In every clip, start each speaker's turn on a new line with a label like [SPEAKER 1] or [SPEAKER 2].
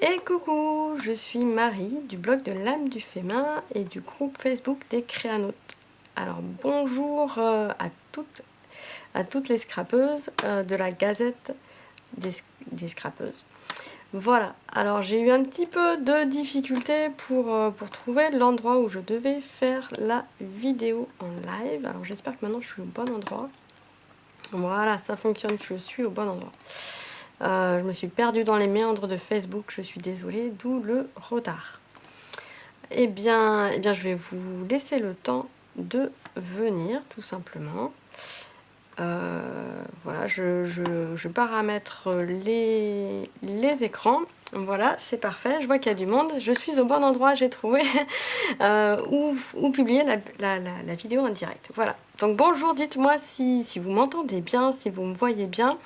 [SPEAKER 1] Et coucou, je suis Marie du blog de l'âme du féminin et du groupe Facebook des créanotes. Alors bonjour à toutes les scrapeuses de la gazette des scrapeuses. Voilà, alors j'ai eu un petit peu de difficulté pour trouver l'endroit où je devais faire la vidéo en live. Alors j'espère que maintenant je suis au bon endroit. Voilà, ça fonctionne, je suis au bon endroit. Je me suis perdue dans les méandres de Facebook, je suis désolée, d'où le retard. Eh bien, je vais vous laisser le temps de venir, tout simplement. Voilà, je paramètre les écrans. Voilà, c'est parfait, je vois qu'il y a du monde. Je suis au bon endroit, j'ai trouvé où publier la vidéo en direct. Voilà, donc bonjour, dites-moi si vous m'entendez bien, si vous me voyez bien.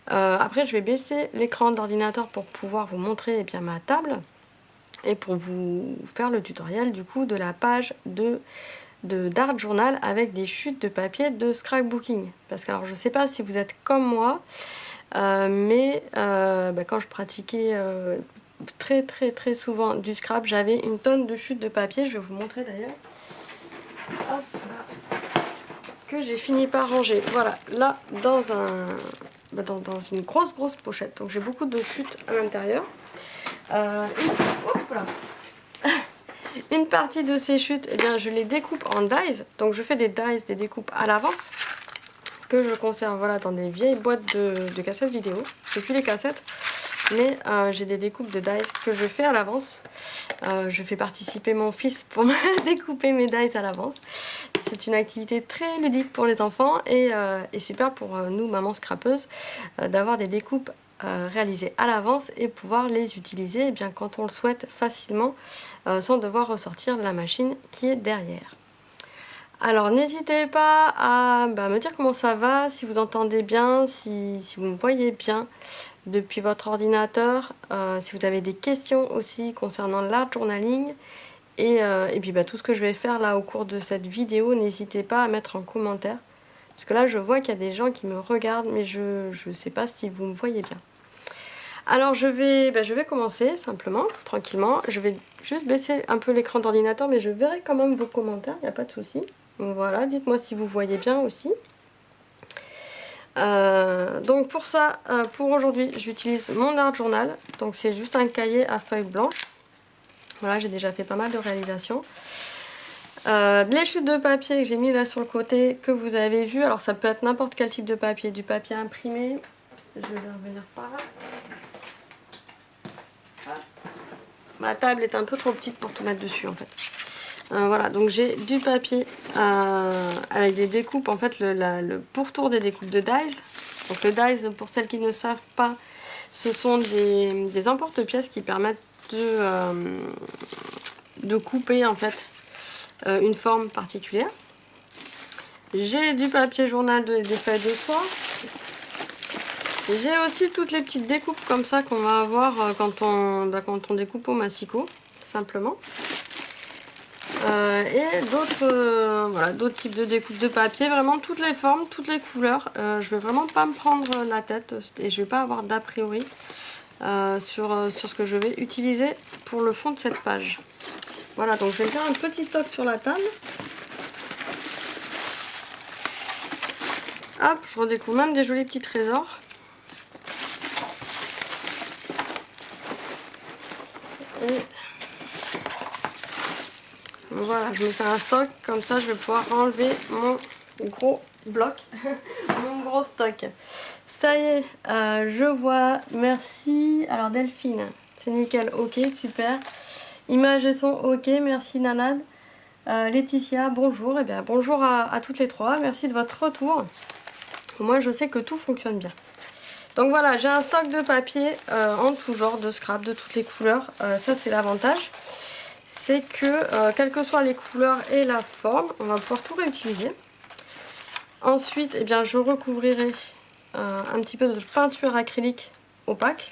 [SPEAKER 1] Après, je vais baisser l'écran d'ordinateur pour pouvoir vous montrer ma table et pour vous faire le tutoriel du coup de la page d'Art Journal avec des chutes de papier de scrapbooking. Parce que alors je sais pas si vous êtes comme moi, mais quand je pratiquais très souvent du scrap, j'avais une tonne de chutes de papier. Je vais vous montrer d'ailleurs. Hop là. Que j'ai fini par ranger. Voilà, là dans une grosse pochette. Donc j'ai beaucoup de chutes à l'intérieur. Une partie de ces chutes, je les découpe en dies. Donc je fais des dies, des découpes à l'avance que je conserve dans des vieilles boîtes de cassettes vidéo. C'est plus les cassettes, mais j'ai des découpes de dies que je fais à l'avance. Je fais participer mon fils pour me découper mes dies à l'avance. C'est une activité très ludique pour les enfants et super pour nous, mamans scrapeuses, d'avoir des découpes réalisées à l'avance et pouvoir les utiliser quand on le souhaite facilement sans devoir ressortir la machine qui est derrière. Alors n'hésitez pas à me dire comment ça va, si vous entendez bien, si vous me voyez bien depuis votre ordinateur, si vous avez des questions aussi concernant l'art journaling et puis tout ce que je vais faire là au cours de cette vidéo, n'hésitez pas à mettre en commentaire parce que là je vois qu'il y a des gens qui me regardent mais je ne sais pas si vous me voyez bien. Alors je vais commencer simplement, tranquillement. Je vais juste baisser un peu l'écran d'ordinateur mais je verrai quand même vos commentaires, il n'y a pas de souci. Voilà, dites-moi si vous voyez bien aussi. Donc pour ça, pour aujourd'hui, j'utilise mon art journal. Donc c'est juste un cahier à feuilles blanches. Voilà, j'ai déjà fait pas mal de réalisations. Les chutes de papier que j'ai mis là sur le côté, que vous avez vu. Alors ça peut être n'importe quel type de papier, du papier imprimé. Je vais revenir par là. Ah. Ma table est un peu trop petite pour tout mettre dessus en fait. Voilà, donc j'ai du papier avec des découpes, en fait le pourtour des découpes de dies. Donc le dies, pour celles qui ne savent pas, ce sont des emporte-pièces qui permettent de couper en fait une forme particulière. J'ai du papier journal, des feuilles de soie. J'ai aussi toutes les petites découpes comme ça qu'on va avoir quand on découpe au massicot, simplement. Et d'autres types de découpes de papier, vraiment toutes les formes, toutes les couleurs. Je vais vraiment pas me prendre la tête et je vais pas avoir d'a priori sur ce que je vais utiliser pour le fond de cette page. Voilà, donc je vais faire un petit stock sur la table. Hop, je redécouvre même des jolis petits trésors. Et voilà, je me fais un stock, comme ça je vais pouvoir enlever mon gros bloc, mon gros stock. Ça y est, je vois, merci. Alors Delphine, c'est nickel, ok, super. Images et son, ok, merci Nanad. Laetitia, bonjour, et bien bonjour à toutes les trois, merci de votre retour. Moi je sais que tout fonctionne bien. Donc voilà, j'ai un stock de papier en tout genre, de scrap, de toutes les couleurs. Ça c'est l'avantage. C'est que, quelles que soient les couleurs et la forme, on va pouvoir tout réutiliser. Ensuite, je recouvrirai un petit peu de peinture acrylique opaque.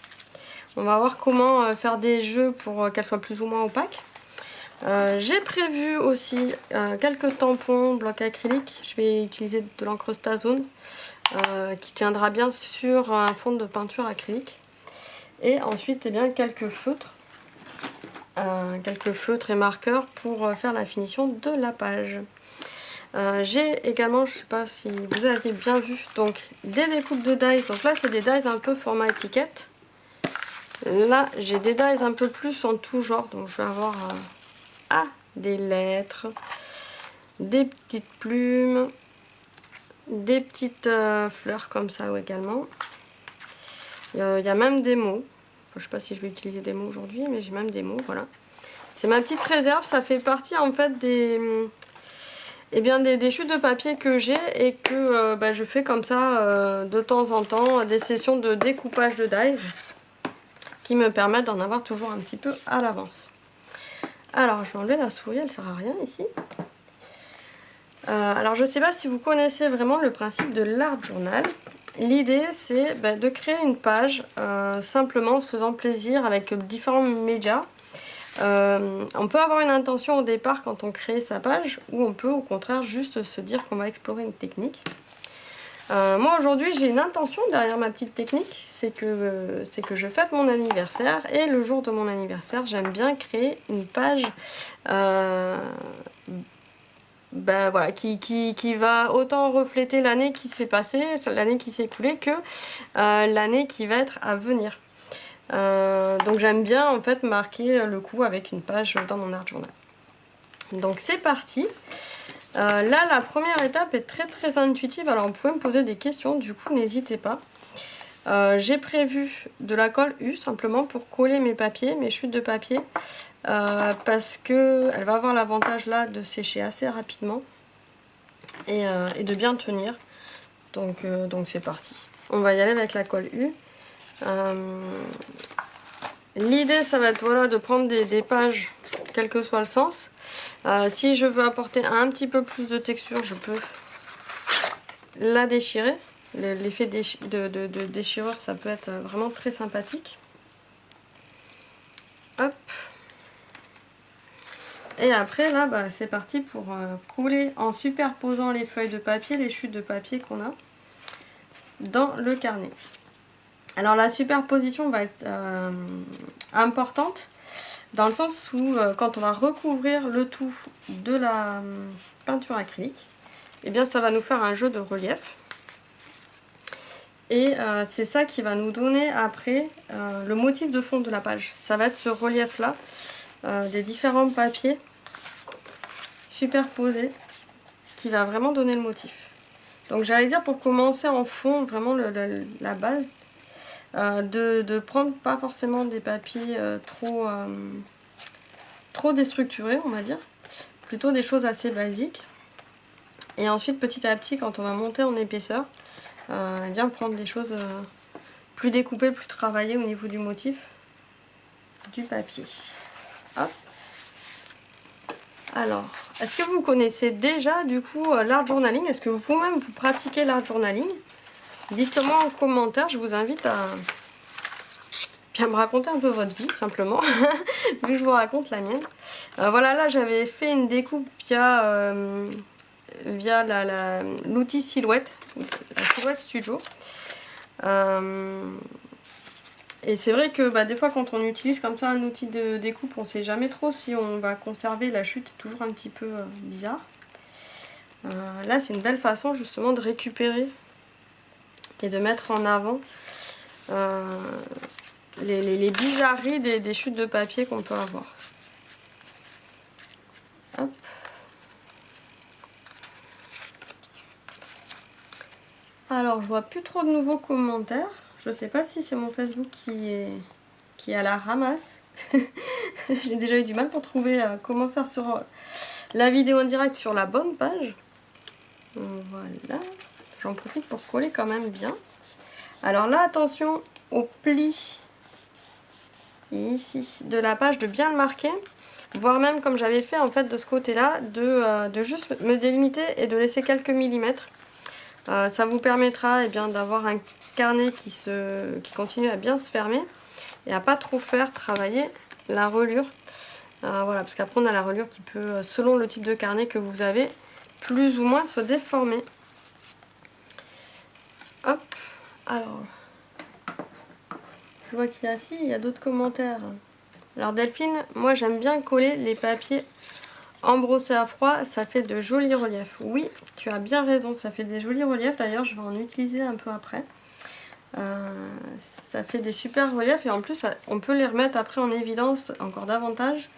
[SPEAKER 1] On va voir comment faire des jeux pour qu'elle soit plus ou moins opaque. J'ai prévu aussi quelques tampons blocs acryliques. Je vais utiliser de l'encre Stazone qui tiendra bien sur un fond de peinture acrylique. Et ensuite, eh bien, quelques feutres et marqueurs pour faire la finition de la page. J'ai également, je ne sais pas si vous avez bien vu, donc des découpes de dies. Donc là, c'est des dies un peu format étiquette. Là, j'ai des dies un peu plus en tout genre. Donc je vais avoir des lettres, des petites plumes, des petites fleurs comme ça également. Il y a même des mots. Enfin, je ne sais pas si je vais utiliser des mots aujourd'hui, mais j'ai même des mots, voilà. C'est ma petite réserve, ça fait partie en fait des chutes de papier que j'ai et que je fais comme ça de temps en temps, des sessions de découpage de dies qui me permettent d'en avoir toujours un petit peu à l'avance. Alors je vais enlever la souris, elle ne sert à rien ici. Alors je ne sais pas si vous connaissez vraiment le principe de l'art journal. L'idée c'est de créer une page simplement en se faisant plaisir avec différents médias. On peut avoir une intention au départ quand on crée sa page, ou on peut au contraire juste se dire qu'on va explorer une technique. Moi aujourd'hui j'ai une intention derrière ma petite technique, c'est que je fête mon anniversaire, et le jour de mon anniversaire j'aime bien créer une page voilà, qui va autant refléter l'année qui s'est passée, l'année qui s'est écoulée, que l'année qui va être à venir. Donc j'aime bien en fait marquer le coup avec une page dans mon art journal. Donc c'est parti. Là la première étape est très intuitive, alors vous pouvez me poser des questions, du coup n'hésitez pas. J'ai prévu de la colle U simplement pour coller mes papiers, mes chutes de papier, parce que elle va avoir l'avantage là de sécher assez rapidement et de bien tenir. Donc c'est parti. On va y aller avec la colle U. L'idée ça va être voilà, de prendre des pages quel que soit le sens. Si je veux apporter un petit peu plus de texture, je peux la déchirer. L'effet de déchirure, ça peut être vraiment très sympathique. Hop. Et après là c'est parti pour coller en superposant les feuilles de papier, les chutes de papier qu'on a dans le carnet. Alors la superposition va être importante dans le sens où quand on va recouvrir le tout de la peinture acrylique, eh bien ça va nous faire un jeu de relief. Et c'est ça qui va nous donner après le motif de fond de la page. Ça va être ce relief là des différents papiers superposés qui va vraiment donner le motif. Donc j'allais dire, pour commencer en fond, vraiment la base, de prendre pas forcément des papiers trop déstructurés, on va dire, plutôt des choses assez basiques. Et ensuite petit à petit, quand on va monter en épaisseur, eh bien prendre des choses plus découpées, plus travaillées au niveau du motif du papier. Hop. Alors, est-ce que vous connaissez déjà du coup l'art journaling? Est-ce que vous pouvez même vous pratiquer l'art journaling? Dites-le moi en commentaire, je vous invite à bien me raconter un peu votre vie simplement, vu que je vous raconte la mienne. Voilà, là j'avais fait une découpe via l'outil Silhouette, la Silhouette Studio. Et c'est vrai que des fois quand on utilise comme ça un outil de découpe, on ne sait jamais trop si on va conserver la chute, toujours un petit peu bizarre. Là c'est une belle façon justement de récupérer et de mettre en avant les bizarreries des chutes de papier qu'on peut avoir. Hop. Alors je vois plus trop de nouveaux commentaires. Je sais pas si c'est mon Facebook qui est à la ramasse. J'ai déjà eu du mal pour trouver comment faire sur la vidéo en direct sur la bonne page. Voilà. J'en profite pour coller quand même bien. Alors là, attention au pli ici de la page, de bien le marquer. Voire même, comme j'avais fait en fait de ce côté-là, de juste me délimiter et de laisser quelques millimètres. Ça vous permettra d'avoir un carnet qui continue à bien se fermer et à pas trop faire travailler la reliure. Voilà, parce qu'après on a la reliure qui peut, selon le type de carnet que vous avez, plus ou moins se déformer. Hop, alors Je vois qu'il y a il y a d'autres commentaires. Alors Delphine, moi j'aime bien coller les papiers embossés à froid, ça fait de jolis reliefs. Oui, tu as bien raison, ça fait des jolis reliefs. D'ailleurs, je vais en utiliser un peu après. Ça fait des super reliefs et en plus, on peut les remettre après en évidence encore davantage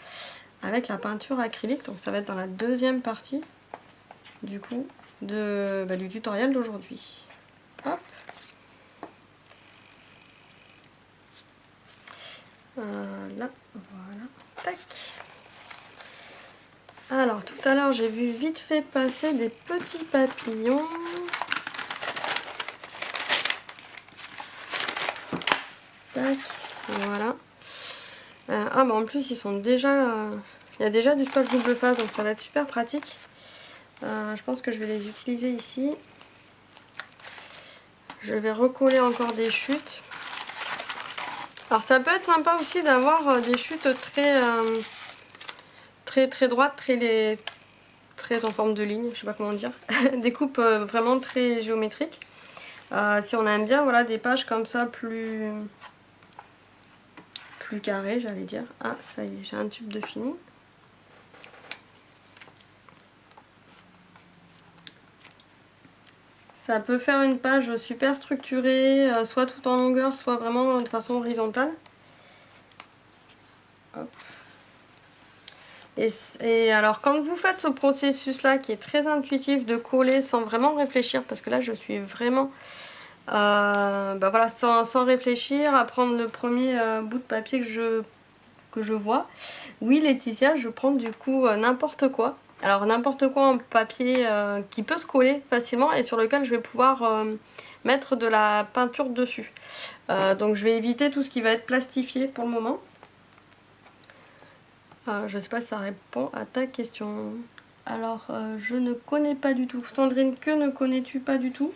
[SPEAKER 1] avec la peinture acrylique. Donc ça va être dans la deuxième partie du coup du tutoriel d'aujourd'hui. Hop. Là, voilà, tac. Alors tout à l'heure j'ai vu vite fait passer des petits papillons. Tac, voilà. Ah bah en plus ils sont déjà... il y a déjà du scotch double face donc ça va être super pratique. Je pense que je vais les utiliser ici. Je vais recoller encore des chutes. Alors ça peut être sympa aussi d'avoir des chutes très droites, très en forme de ligne, je sais pas comment dire. Des coupes vraiment très géométriques. Si on aime bien voilà, des pages comme ça plus carrées, j'allais dire. Ah ça y est, j'ai un tube de fini. Ça peut faire une page super structurée, soit tout en longueur, soit vraiment de façon horizontale. Hop. Et alors quand vous faites ce processus là qui est très intuitif de coller sans vraiment réfléchir, parce que là je suis vraiment voilà, sans réfléchir à prendre le premier bout de papier que je vois. Oui Laetitia, je prends du coup n'importe quoi. Alors n'importe quoi en papier qui peut se coller facilement et sur lequel je vais pouvoir mettre de la peinture dessus. Donc je vais éviter tout ce qui va être plastifié pour le moment. Je sais pas si ça répond à ta question. Alors, je ne connais pas du tout. Sandrine, que ne connais-tu pas du tout?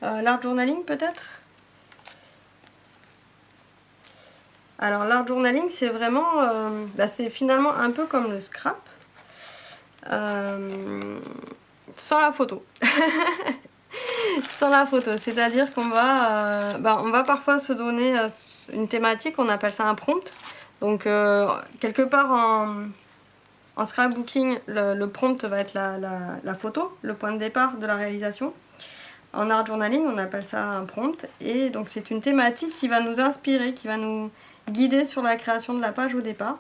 [SPEAKER 1] L'art journaling peut-être? Alors, l'art journaling, c'est vraiment... c'est finalement un peu comme le scrap. Sans la photo. Sans la photo. C'est-à-dire qu'on va, on va parfois se donner une thématique, on appelle ça un prompt. Donc, quelque part en scrapbooking, le prompt va être la photo, le point de départ de la réalisation. En art journaling, on appelle ça un prompt. Et donc c'est une thématique qui va nous inspirer, qui va nous guider sur la création de la page au départ.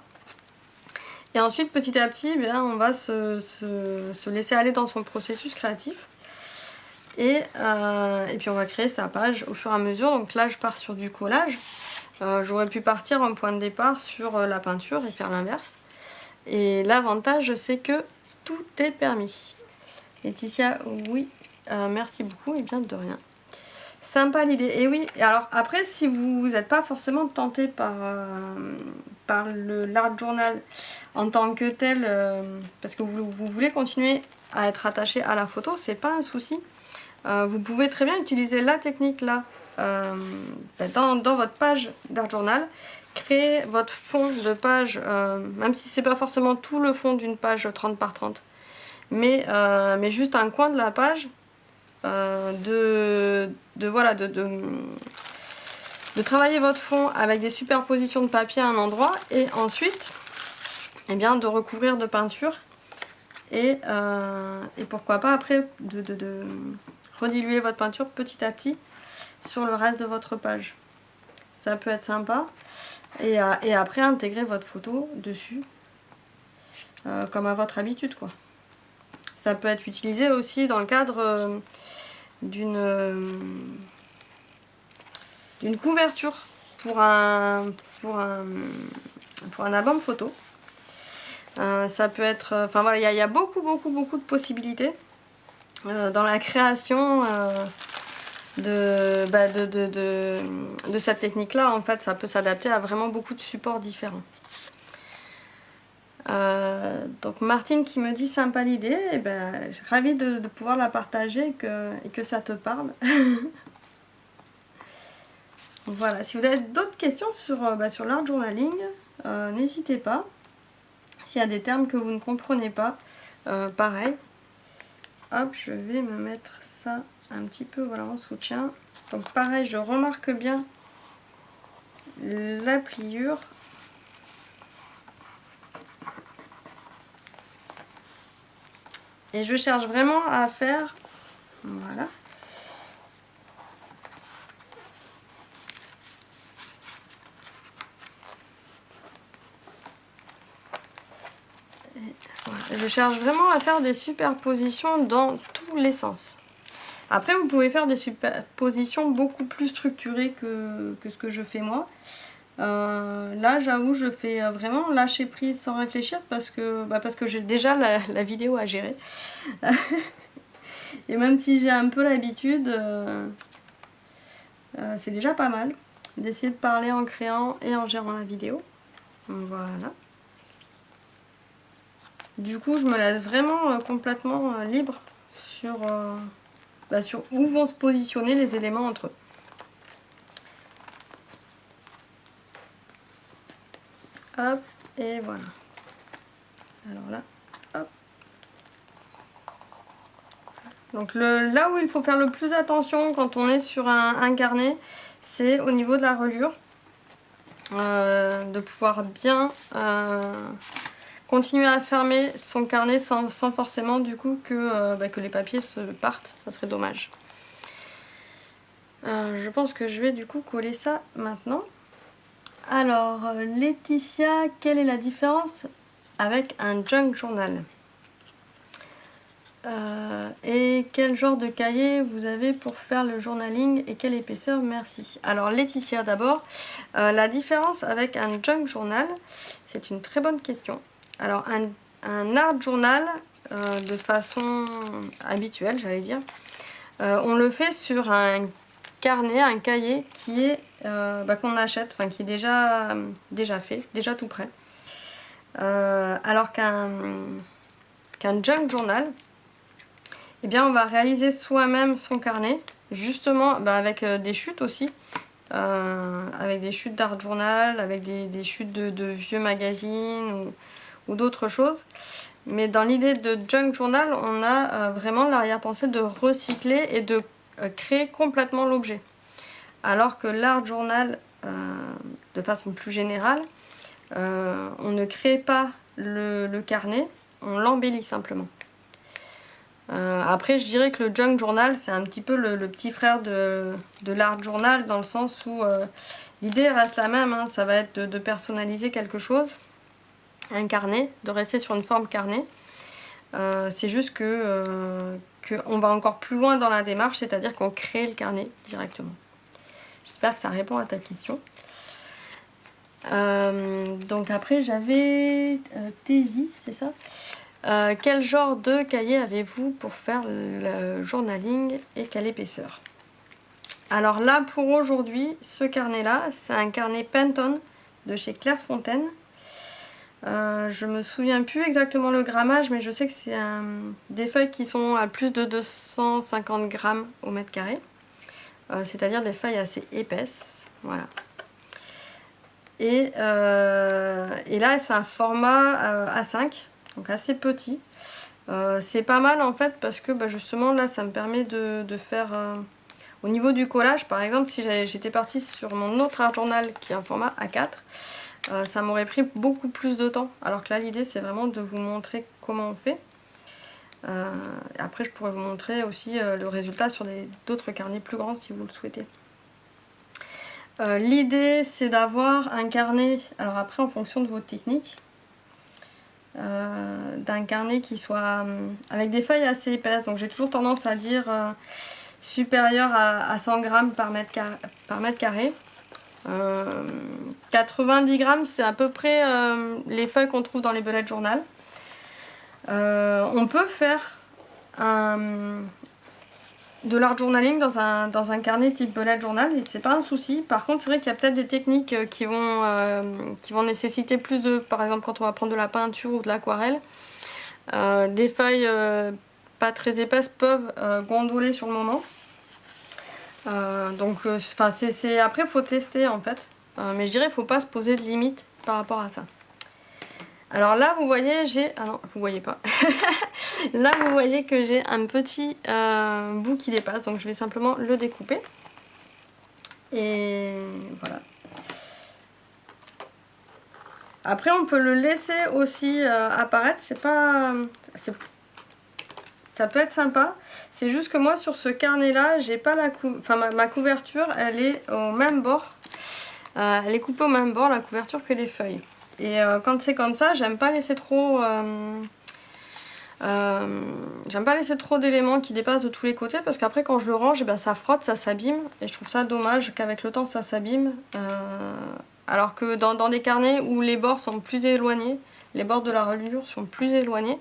[SPEAKER 1] Et ensuite, petit à petit, on va se laisser aller dans son processus créatif. Et puis on va créer sa page au fur et à mesure. Donc là, je pars sur du collage. J'aurais pu partir en point de départ sur la peinture et faire l'inverse. Et l'avantage, c'est que tout est permis. Laetitia, oui, merci beaucoup, et bien de rien. Sympa l'idée. Et oui, alors après, si vous n'êtes pas forcément tenté par l'art journal en tant que tel, parce que vous voulez continuer à être attaché à la photo, c'est pas un souci. Vous pouvez très bien utiliser la technique là dans votre page d'art journal. Créer votre fond de page, même si c'est pas forcément tout le fond d'une page 30 par 30, mais juste un coin de la page, de travailler votre fond avec des superpositions de papier à un endroit et ensuite de recouvrir de peinture et pourquoi pas après de rediluer votre peinture petit à petit sur le reste de votre page. Ça peut être sympa. Et après intégrer votre photo dessus comme à votre habitude quoi. Ça peut être utilisé aussi dans le cadre d'une couverture pour un album photo. Ça peut être... Enfin voilà, il y a beaucoup de possibilités dans la création de cette technique là. En fait, ça peut s'adapter à vraiment beaucoup de supports différents. Donc Martine qui me dit sympa l'idée, et je suis ravie de pouvoir la partager et que ça te parle. Voilà, si vous avez d'autres questions sur l'art journaling, n'hésitez pas. S'il y a des termes que vous ne comprenez pas, pareil. Hop, je vais me mettre ça un petit peu en soutien. Donc pareil, je remarque bien la pliure. Et je cherche vraiment à faire, voilà. Je cherche vraiment à faire des superpositions dans tous les sens. Après, vous pouvez faire des superpositions beaucoup plus structurées que ce que je fais moi. Là, j'avoue, je fais vraiment lâcher prise sans réfléchir parce que j'ai déjà la vidéo à gérer. Et même si j'ai un peu l'habitude, c'est déjà pas mal d'essayer de parler en créant et en gérant la vidéo. Voilà. Du coup, je me laisse vraiment complètement libre sur où vont se positionner les éléments entre eux. Hop, et voilà. Alors là, hop. Donc là où il faut faire le plus attention quand on est sur un carnet, c'est au niveau de la reliure. De pouvoir bien continuer à fermer son carnet sans forcément du coup que les papiers se partent, ça serait dommage. Je pense que je vais du coup coller ça maintenant. Alors Laetitia, quelle est la différence avec un junk journal? Et quel genre de cahier vous avez pour faire le journaling et quelle épaisseur? Merci. Alors Laetitia d'abord, la différence avec un junk journal, c'est une très bonne question. Alors un art journal, de façon habituelle j'allais dire, on le fait sur un carnet, un cahier qui est qu'on achète, enfin qui est déjà fait, déjà tout prêt. Alors qu'un junk journal, eh bien, on va réaliser soi-même son carnet, justement avec des chutes aussi, avec des chutes d'art journal, avec des chutes de vieux magazines ou d'autres choses. Mais dans l'idée de junk journal, on a vraiment l'arrière-pensée de recycler et de créer complètement l'objet. Alors que l'art journal, de façon plus générale, on ne crée pas le carnet, on l'embellit simplement. Après, je dirais que le junk journal, c'est un petit peu le petit frère de l'art journal, dans le sens où l'idée reste la même, hein, ça va être de personnaliser quelque chose, un carnet, de rester sur une forme carnet. C'est juste qu'on va encore plus loin dans la démarche, c'est-à-dire qu'on crée le carnet directement. J'espère que ça répond à ta question. Donc après, j'avais Thésie, c'est ça? Quel genre de cahier avez-vous pour faire le journaling et quelle épaisseur? Alors là, pour aujourd'hui, ce carnet-là, c'est un carnet Pantone de chez Clairefontaine. Je me souviens plus exactement le grammage, mais je sais que c'est des feuilles qui sont à plus de 250 grammes au mètre carré. C'est-à-dire des feuilles assez épaisses. Voilà. Et là, c'est un format A5. Donc assez petit. C'est pas mal en fait parce que justement là ça me permet de faire au niveau du collage, par exemple si j'étais partie sur mon autre art journal qui est un format A4, ça m'aurait pris beaucoup plus de temps, alors que là l'idée c'est vraiment de vous montrer comment on fait. Après je pourrais vous montrer aussi le résultat sur d'autres carnets plus grands si vous le souhaitez. L'idée c'est d'avoir un carnet, alors après en fonction de vos techniques, d'un carnet qui soit avec des feuilles assez épaisses, donc j'ai toujours tendance à dire supérieur à 100 grammes par mètre carré. 90 grammes c'est à peu près les feuilles qu'on trouve dans les bullet journal. On peut faire de l'art journaling dans un carnet type bullet journal, c'est pas un souci. Par contre c'est vrai qu'il y a peut-être des techniques qui vont nécessiter plus de, par exemple quand on va prendre de la peinture ou de l'aquarelle, des feuilles pas très épaisses peuvent gondoler sur le moment. Donc après il faut tester en fait, mais je dirais qu'il faut pas se poser de limites par rapport à ça. Alors là vous voyez j'ai, ah non vous voyez pas, là vous voyez que j'ai un petit bout qui dépasse, donc je vais simplement le découper. Et voilà. Après on peut le laisser aussi apparaître, c'est pas... ça peut être sympa. C'est juste que moi sur ce carnet là, j'ai pas la ma couverture, elle est au même bord. Elle est coupée au même bord la couverture que les feuilles. Et quand c'est comme ça, j'aime pas laisser trop... j'aime pas laisser trop d'éléments qui dépassent de tous les côtés parce qu'après quand je le range, eh ben, ça frotte, ça s'abîme et je trouve ça dommage qu'avec le temps ça s'abîme. Alors que dans des carnets où les bords sont plus éloignés, les bords de la reliure sont plus éloignés,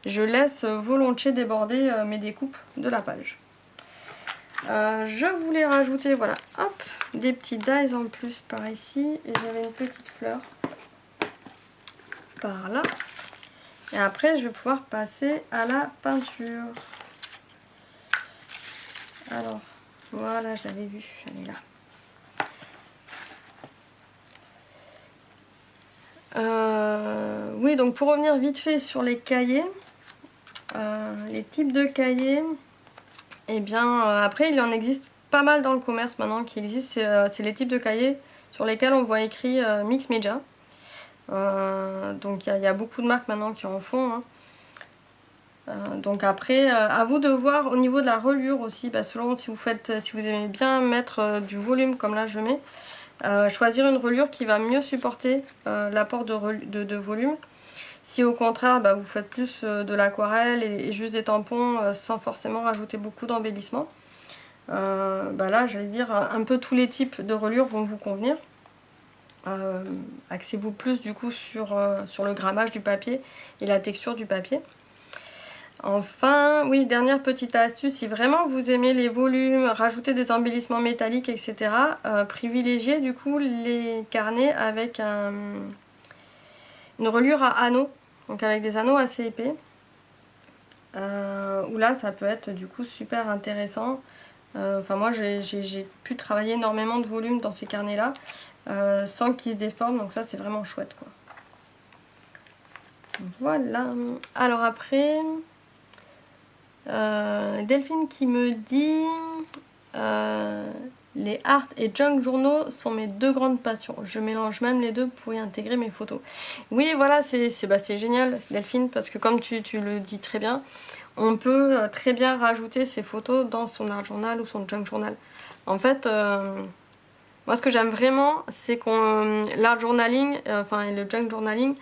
[SPEAKER 1] je laisse volontiers déborder mes découpes de la page. Je voulais rajouter, voilà, hop, des petits dies en plus par ici et j'avais une petite fleur par là. Et après, je vais pouvoir passer à la peinture. Alors, voilà, je l'avais vue, elle est là. Oui, donc pour revenir vite fait sur les cahiers, les types de cahiers, et bien après, il en existe pas mal dans le commerce maintenant qui existent. C'est les types de cahiers sur lesquels on voit écrit Mix Media. Donc il y a beaucoup de marques maintenant qui en font. Hein. Donc après, à vous de voir au niveau de la reliure aussi, bah, selon si vous aimez bien mettre du volume comme là je mets, choisir une reliure qui va mieux supporter l'apport de volume. Si au contraire bah, vous faites plus de l'aquarelle et juste des tampons sans forcément rajouter beaucoup d'embellissement, bah là j'allais dire un peu tous les types de reliures vont vous convenir. Axez-vous plus du coup sur le grammage du papier et la texture du papier. Enfin, oui, dernière petite astuce, si vraiment vous aimez les volumes, rajouter des embellissements métalliques, etc., privilégiez du coup les carnets avec une reliure à anneaux, donc avec des anneaux assez épais, où là ça peut être du coup super intéressant. Enfin moi j'ai pu travailler énormément de volume dans ces carnets là, sans qu'ils se déforment, donc ça c'est vraiment chouette quoi. Voilà, alors après... Delphine qui me dit les art et junk journaux sont mes deux grandes passions. Je mélange même les deux pour y intégrer mes photos. Oui, voilà, c'est génial Delphine parce que comme tu le dis très bien, on peut très bien rajouter ses photos dans son art journal ou son junk journal. En fait, moi ce que j'aime vraiment, c'est qu'on l'art journaling, et le junk journaling,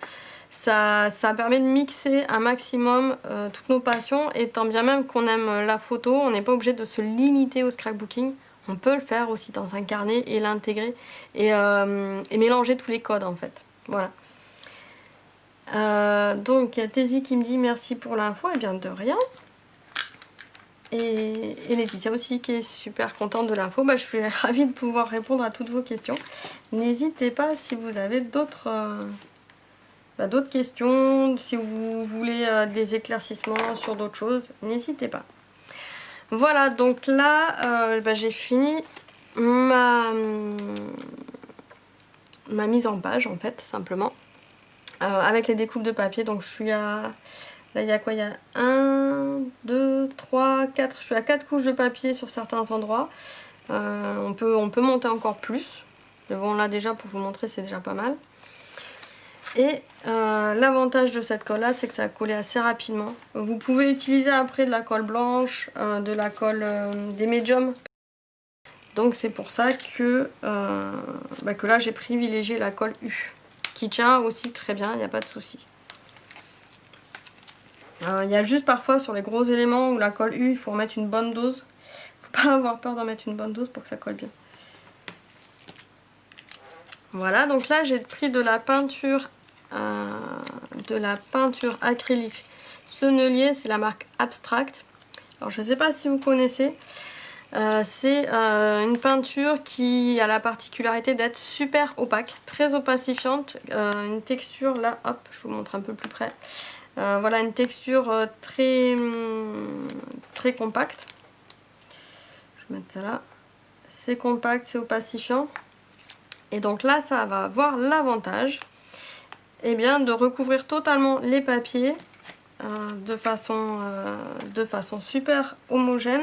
[SPEAKER 1] ça permet de mixer un maximum toutes nos passions, et tant bien même qu'on aime la photo, on n'est pas obligé de se limiter au scrapbooking. On peut le faire aussi dans un carnet et l'intégrer et mélanger tous les codes en fait. Voilà. Donc il y a Tézi qui me dit merci pour l'info, et bien de rien. Et Laetitia aussi qui est super contente de l'info. Bah, je suis ravie de pouvoir répondre à toutes vos questions. N'hésitez pas si vous avez d'autres questions, si vous voulez des éclaircissements sur d'autres choses, n'hésitez pas. Voilà, donc là, j'ai fini ma mise en page, en fait, simplement, avec les découpes de papier. Donc je suis à... Là, il y a quoi? Il y a 1, 2, 3, 4... Je suis à 4 couches de papier sur certains endroits. On peut monter encore plus. Mais bon, là, déjà, pour vous montrer, c'est déjà pas mal. Et l'avantage de cette colle là, c'est que ça va coller assez rapidement. Vous pouvez utiliser après de la colle blanche, de la colle des médiums. Donc c'est pour ça que là j'ai privilégié la colle U, qui tient aussi très bien, il n'y a pas de souci. Il y a juste parfois sur les gros éléments où la colle U, il faut en mettre une bonne dose. Il ne faut pas avoir peur d'en mettre une bonne dose pour que ça colle bien. Voilà, donc là j'ai pris de la peinture acrylique Sennelier, c'est la marque Abstract. Alors je ne sais pas si vous connaissez, c'est une peinture qui a la particularité d'être super opaque, très opacifiante, une texture là, hop, je vous montre un peu plus près. Voilà, une texture très compacte. Je vais mettre ça là. C'est compact, c'est opacifiant. Et donc là, ça va avoir l'avantage de recouvrir totalement les papiers de façon super homogène.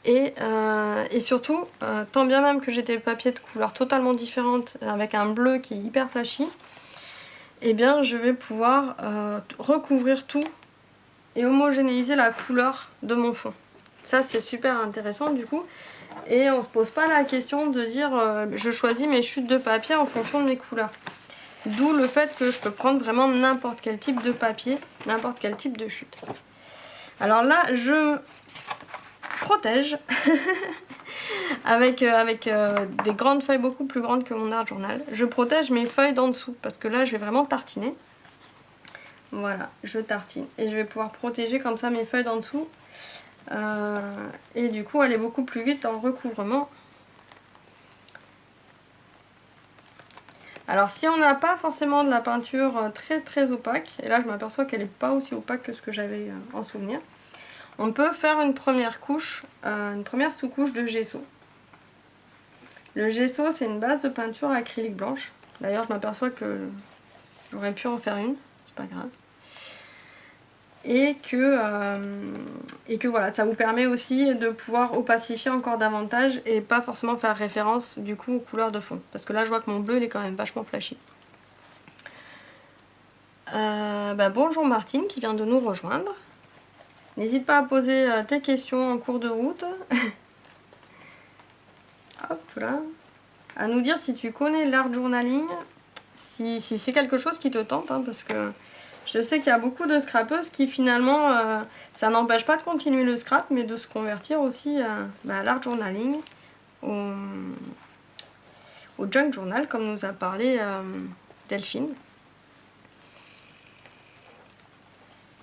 [SPEAKER 1] Et surtout, tant bien même que j'ai des papiers de couleurs totalement différentes, avec un bleu qui est hyper flashy, et bien je vais pouvoir recouvrir tout et homogénéiser la couleur de mon fond. Ça c'est super intéressant du coup. Et on se pose pas la question de dire je choisis mes chutes de papier en fonction de mes couleurs. D'où le fait que je peux prendre vraiment n'importe quel type de papier, n'importe quel type de chute. Alors là, je protège avec des grandes feuilles beaucoup plus grandes que mon art journal. Je protège mes feuilles d'en dessous parce que là, je vais vraiment tartiner. Voilà, je tartine. Et je vais pouvoir protéger comme ça mes feuilles d'en dessous. Et du coup, aller beaucoup plus vite dans le recouvrement. Alors si on n'a pas forcément de la peinture très opaque, et là je m'aperçois qu'elle n'est pas aussi opaque que ce que j'avais en souvenir, on peut faire une première couche, une première sous-couche de gesso. Le gesso c'est une base de peinture acrylique blanche. D'ailleurs je m'aperçois que j'aurais pu en faire une, c'est pas grave. Et que voilà, ça vous permet aussi de pouvoir opacifier encore davantage et pas forcément faire référence du coup aux couleurs de fond. Parce que là je vois que mon bleu il est quand même vachement flashy. Bonjour Martine qui vient de nous rejoindre. N'hésite pas à poser tes questions en cours de route. Hop là. À nous dire si tu connais l'art journaling, si c'est quelque chose qui te tente, hein, parce que je sais qu'il y a beaucoup de scrapeuses qui finalement, ça n'empêche pas de continuer le scrap, mais de se convertir aussi à l'art journaling, au junk journal, comme nous a parlé Delphine.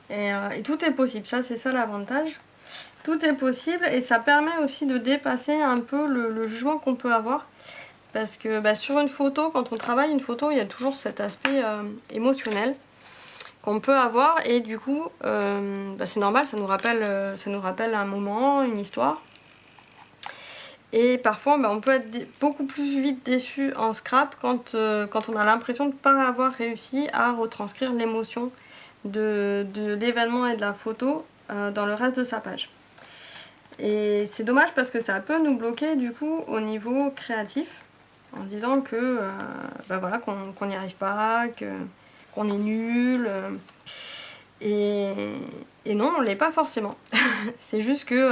[SPEAKER 1] Et tout est possible, ça c'est ça l'avantage. Tout est possible et ça permet aussi de dépasser un peu le jugement qu'on peut avoir. Parce que sur une photo, quand on travaille une photo, il y a toujours cet aspect émotionnel qu'on peut avoir. Et du coup, c'est normal, ça nous rappelle un moment, une histoire. Et parfois, on peut être beaucoup plus vite déçu en scrap quand on a l'impression de ne pas avoir réussi à retranscrire l'émotion de l'événement et de la photo dans le reste de sa page. Et c'est dommage parce que ça peut nous bloquer du coup au niveau créatif en disant que voilà, qu'on n'y arrive pas, qu'on est nul. Et non, on ne l'est pas forcément. C'est juste que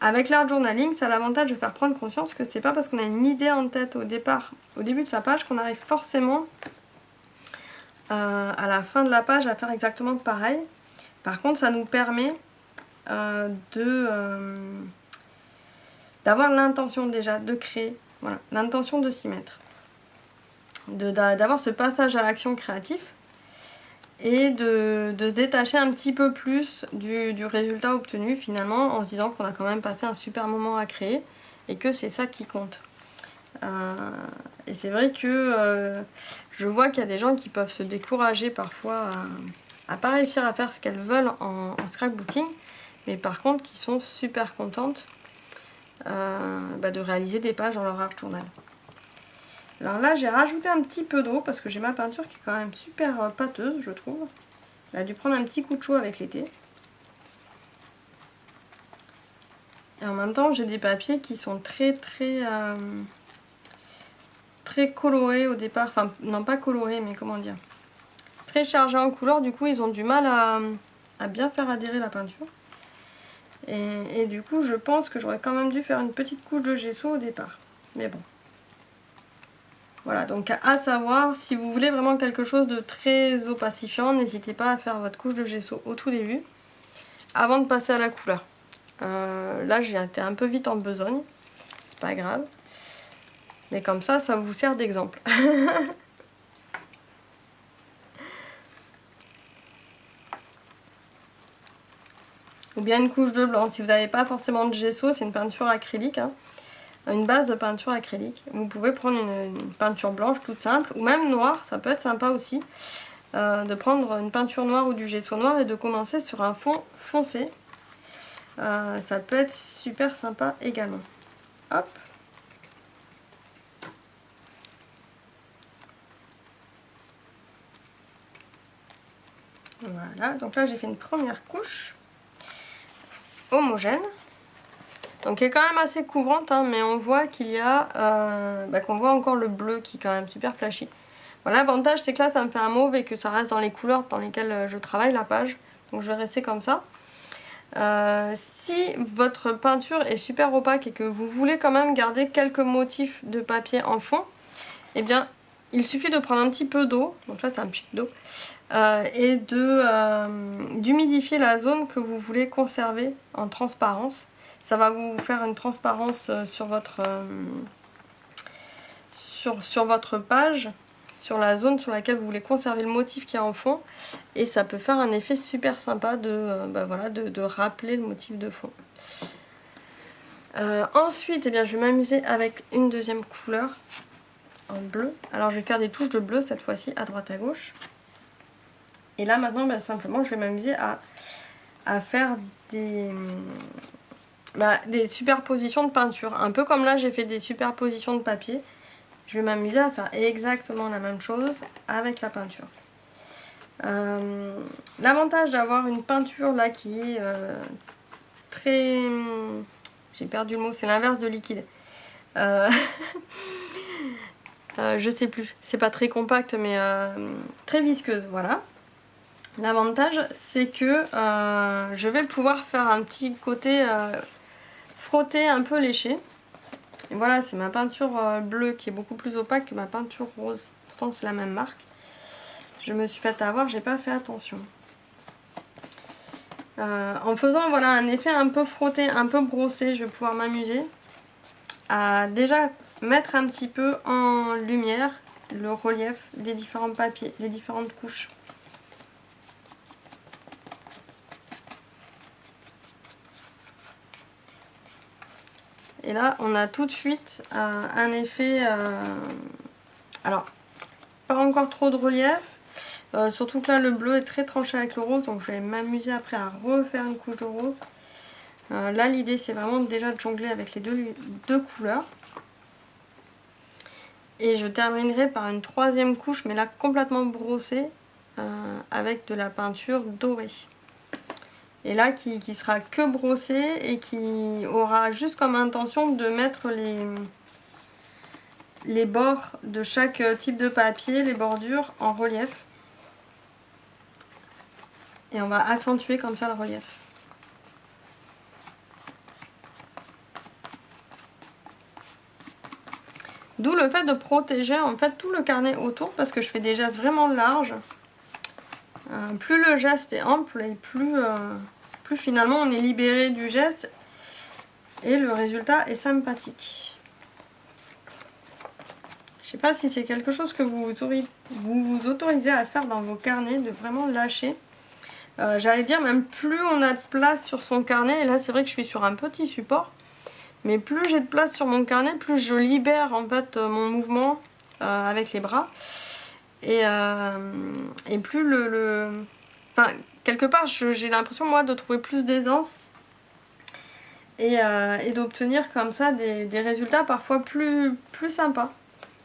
[SPEAKER 1] avec l'art journaling, ça a l'avantage de faire prendre conscience que c'est pas parce qu'on a une idée en tête au départ, au début de sa page, qu'on arrive forcément à la fin de la page à faire exactement pareil. Par contre, ça nous permet d'avoir l'intention déjà de créer, voilà, l'intention de s'y mettre, d'avoir ce passage à l'action créatif et de se détacher un petit peu plus du résultat obtenu finalement en se disant qu'on a quand même passé un super moment à créer et que c'est ça qui compte. Et c'est vrai que je vois qu'il y a des gens qui peuvent se décourager parfois à pas réussir à faire ce qu'elles veulent en scrapbooking, mais par contre qui sont super contentes de réaliser des pages dans leur art journal. Alors là j'ai rajouté un petit peu d'eau parce que j'ai ma peinture qui est quand même super pâteuse je trouve. Elle a dû prendre un petit coup de chaud avec l'été. Et en même temps j'ai des papiers qui sont très colorés au départ, enfin non pas colorés mais comment dire, très chargés en couleurs, du coup ils ont du mal à bien faire adhérer la peinture. Et du coup je pense que j'aurais quand même dû faire une petite couche de gesso au départ, mais bon. Voilà, donc à savoir, si vous voulez vraiment quelque chose de très opacifiant, n'hésitez pas à faire votre couche de gesso au tout début, avant de passer à la couleur. Là j'ai été un peu vite en besogne, c'est pas grave, mais comme ça vous sert d'exemple. Ou bien une couche de blanc, si vous n'avez pas forcément de gesso, c'est une peinture acrylique, hein. Une base de peinture acrylique. Vous pouvez prendre une peinture blanche toute simple, ou même noire, ça peut être sympa aussi, de prendre une peinture noire ou du gesso noir et de commencer sur un fond foncé. Ça peut être super sympa également. Hop. Voilà, donc là j'ai fait une première couche homogène. Donc elle est quand même assez couvrante, hein, mais on voit qu'il y a qu'on voit encore le bleu qui est quand même super flashy. Bon, l'avantage c'est que là ça me fait un mauve et que ça reste dans les couleurs dans lesquelles je travaille la page. Donc je vais rester comme ça. Si votre peinture est super opaque et que vous voulez quand même garder quelques motifs de papier en fond, eh bien il suffit de prendre un petit peu d'eau, donc là c'est un petit d'eau, et d'humidifier la zone que vous voulez conserver en transparence. Ça va vous faire une transparence sur votre page, sur la zone sur laquelle vous voulez conserver le motif qui est en fond, et ça peut faire un effet super sympa de rappeler le motif de fond. Ensuite, eh bien, je vais m'amuser avec une deuxième couleur en bleu. Alors je vais faire des touches de bleu cette fois-ci à droite à gauche. Et là maintenant, simplement, je vais m'amuser à faire des superpositions de peinture. Un peu comme là, j'ai fait des superpositions de papier. Je vais m'amuser à faire exactement la même chose avec la peinture. L'avantage d'avoir une peinture là qui est très... J'ai perdu le mot, c'est l'inverse de liquide. Je sais plus, c'est pas très compact mais très visqueuse, voilà. L'avantage c'est que je vais pouvoir faire un petit côté frotter un peu léché. Et voilà, c'est ma peinture bleue qui est beaucoup plus opaque que ma peinture rose. Pourtant c'est la même marque. Je me suis fait avoir, j'ai pas fait attention. En faisant voilà un effet un peu frotté, un peu brossé, je vais pouvoir m'amuser à déjà mettre un petit peu en lumière le relief des différents papiers, des différentes couches. Et là, on a tout de suite un effet... alors, pas encore trop de relief. Surtout que là, le bleu est très tranché avec le rose. Donc, je vais m'amuser après à refaire une couche de rose. Là, l'idée, c'est vraiment déjà de jongler avec les deux couleurs. Et je terminerai par une troisième couche, mais là, complètement brossée, avec de la peinture dorée. Et là qui sera que brossé et qui aura juste comme intention de mettre les bords de chaque type de papier, les bordures en relief. Et on va accentuer comme ça le relief. D'où le fait de protéger en fait tout le carnet autour parce que je fais des gestes vraiment larges. Plus le geste est ample et plus finalement on est libéré du geste et le résultat est sympathique. Je sais pas si c'est quelque chose que vous vous autorisez à faire dans vos carnets, de vraiment lâcher. J'allais dire même plus on a de place sur son carnet, et là c'est vrai que je suis sur un petit support, mais plus j'ai de place sur mon carnet, plus je libère en fait mon mouvement avec les bras, et plus enfin quelque part j'ai l'impression moi de trouver plus d'aisance et d'obtenir comme ça des résultats parfois plus sympas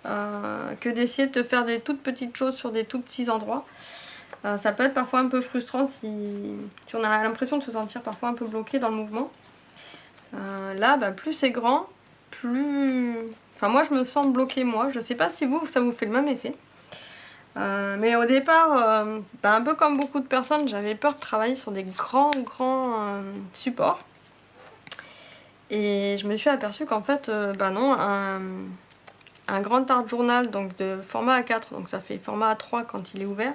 [SPEAKER 1] que d'essayer de faire des toutes petites choses sur des tout petits endroits. Ça peut être parfois un peu frustrant si on a l'impression de se sentir parfois un peu bloqué dans le mouvement. Là, plus c'est grand, plus... Enfin, moi, je me sens bloquée, moi. Je sais pas si ça vous fait le même effet. Mais au départ, un peu comme beaucoup de personnes, j'avais peur de travailler sur des grands supports. Et je me suis aperçue qu'en fait, non, un grand art journal donc de format A4, donc ça fait format A3 quand il est ouvert,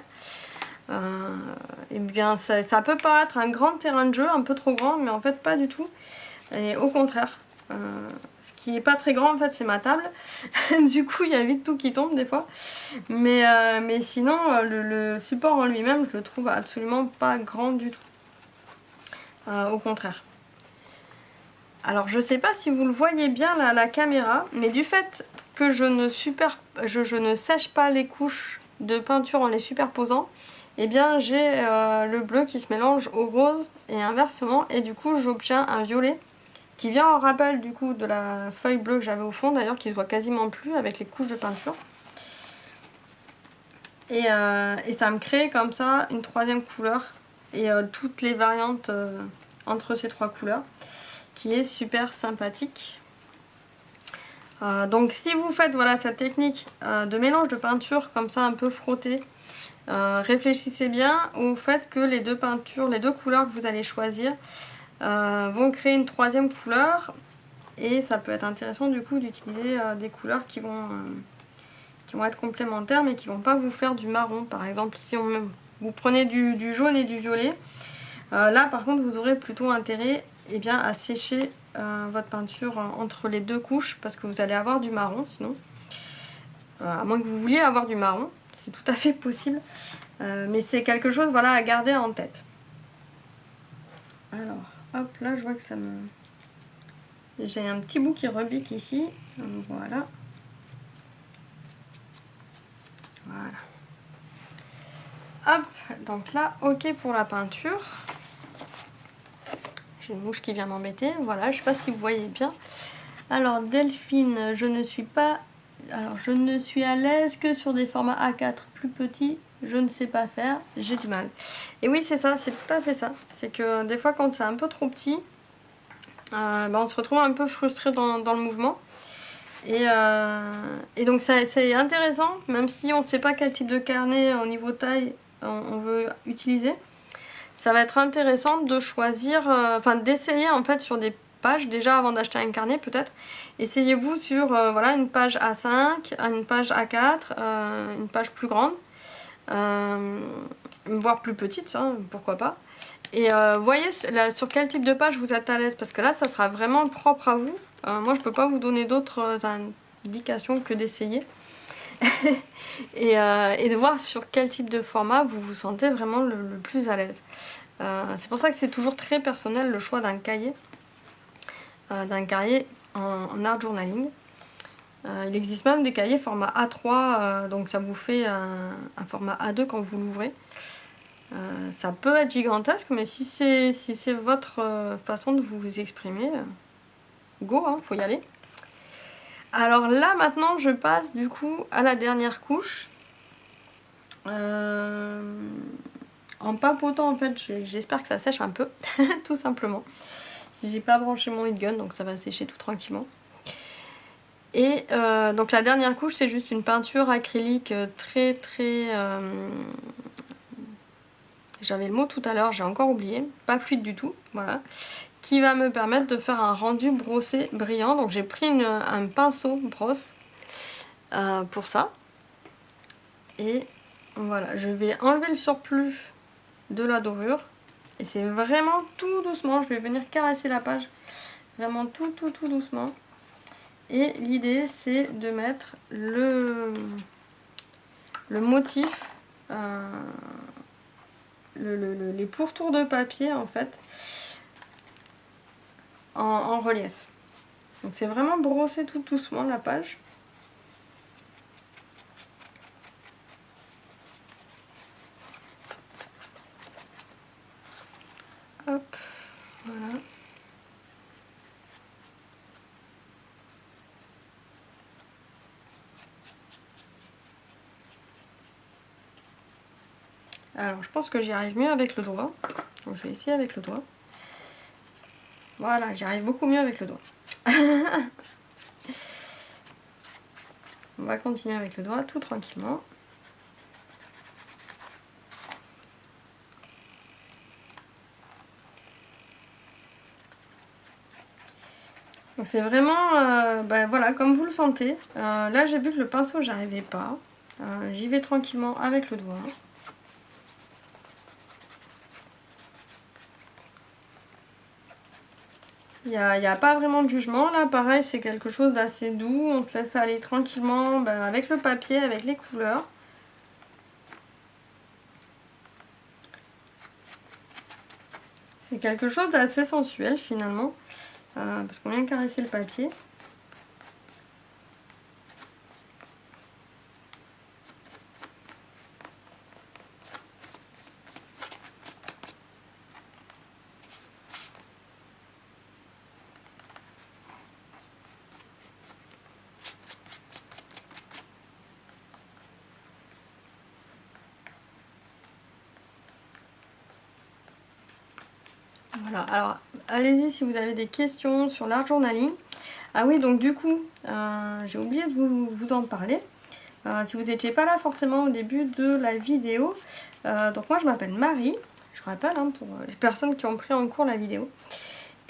[SPEAKER 1] et bien ça peut paraître un grand terrain de jeu, un peu trop grand, mais en fait pas du tout. Et au contraire, ce qui est pas très grand en fait c'est ma table. Du coup il y a vite tout qui tombe des fois. Mais sinon le support en lui-même je le trouve absolument pas grand du tout. Au contraire. Alors je sais pas si vous le voyez bien là à la caméra, mais du fait que je ne sèche pas les couches de peinture en les superposant, et bien j'ai le bleu qui se mélange au rose et inversement, et du coup j'obtiens un violet qui vient en rappel du coup de la feuille bleue que j'avais au fond d'ailleurs, qui se voit quasiment plus avec les couches de peinture. Et ça me crée comme ça une troisième couleur et toutes les variantes entre ces trois couleurs qui est super sympathique. Donc si vous faites voilà, cette technique de mélange de peinture comme ça un peu frottée, réfléchissez bien au fait que les deux peintures, les deux couleurs que vous allez choisir vont créer une troisième couleur, et ça peut être intéressant du coup d'utiliser des couleurs qui vont être complémentaires mais qui vont pas vous faire du marron. Par exemple, si vous prenez du jaune et du violet, là par contre vous aurez plutôt intérêt bien, à sécher votre peinture entre les deux couches, parce que vous allez avoir du marron sinon. À moins que vous vouliez avoir du marron, c'est tout à fait possible. Mais c'est quelque chose voilà, à garder en tête. Alors, hop, là je vois que ça me... J'ai un petit bout qui rebique ici. Donc, voilà. Voilà. Hop, donc là, ok pour la peinture. J'ai une mouche qui vient m'embêter. Voilà, je sais pas si vous voyez bien. Alors, Delphine, je ne suis à l'aise que sur des formats A4 plus petits. Je ne sais pas faire, j'ai du mal. Et oui, c'est ça, c'est tout à fait ça. C'est que des fois, quand c'est un peu trop petit, on se retrouve un peu frustré dans le mouvement. Et donc c'est intéressant, même si on ne sait pas quel type de carnet au niveau taille on veut utiliser. Ça va être intéressant de choisir, d'essayer en fait sur des pages, déjà avant d'acheter un carnet peut-être. Essayez-vous sur voilà, une page A5, une page A4, une page plus grande, voire plus petite, ça, pourquoi pas. Et voyez sur quel type de page vous êtes à l'aise, parce que là ça sera vraiment propre à vous. Moi je peux pas vous donner d'autres indications que d'essayer. et de voir sur quel type de format vous vous sentez vraiment le plus à l'aise. C'est pour ça que c'est toujours très personnel le choix d'un cahier en art journaling. Il existe même des cahiers format A3, donc ça vous fait un format A2 quand vous l'ouvrez. Ça peut être gigantesque, mais si c'est votre façon de vous exprimer, go, hein, faut y aller. Alors là maintenant je passe du coup à la dernière couche. En papotant en fait, j'espère que ça sèche un peu, tout simplement. J'ai pas branché mon heat gun, donc ça va sécher tout tranquillement. Et donc la dernière couche, c'est juste une peinture acrylique très j'avais le mot tout à l'heure, j'ai encore oublié, pas fluide du tout, voilà, qui va me permettre de faire un rendu brossé brillant. Donc j'ai pris un pinceau brosse pour ça. Et voilà, je vais enlever le surplus de la dorure. Et c'est vraiment tout doucement, je vais venir caresser la page, vraiment tout doucement. Et l'idée c'est de mettre le motif, les pourtours de papier en fait, en relief. Donc c'est vraiment brosser tout doucement la page. Hop, voilà. Alors je pense que j'y arrive mieux avec le doigt. Donc je vais essayer avec le doigt. Voilà, j'y arrive beaucoup mieux avec le doigt. On va continuer avec le doigt tout tranquillement. Donc c'est vraiment, voilà, comme vous le sentez. Là j'ai vu que le pinceau j'arrivais pas. J'y vais tranquillement avec le doigt. Il n'y a pas vraiment de jugement. Là pareil, c'est quelque chose d'assez doux. On se laisse aller tranquillement avec le papier, avec les couleurs. C'est quelque chose d'assez sensuel finalement. Parce qu'on vient caresser le papier. Voilà, alors allez-y si vous avez des questions sur l'art journaling. Ah oui, donc du coup, j'ai oublié de vous en parler. Si vous n'étiez pas là forcément au début de la vidéo, donc moi je m'appelle Marie, je rappelle hein, pour les personnes qui ont pris en cours la vidéo.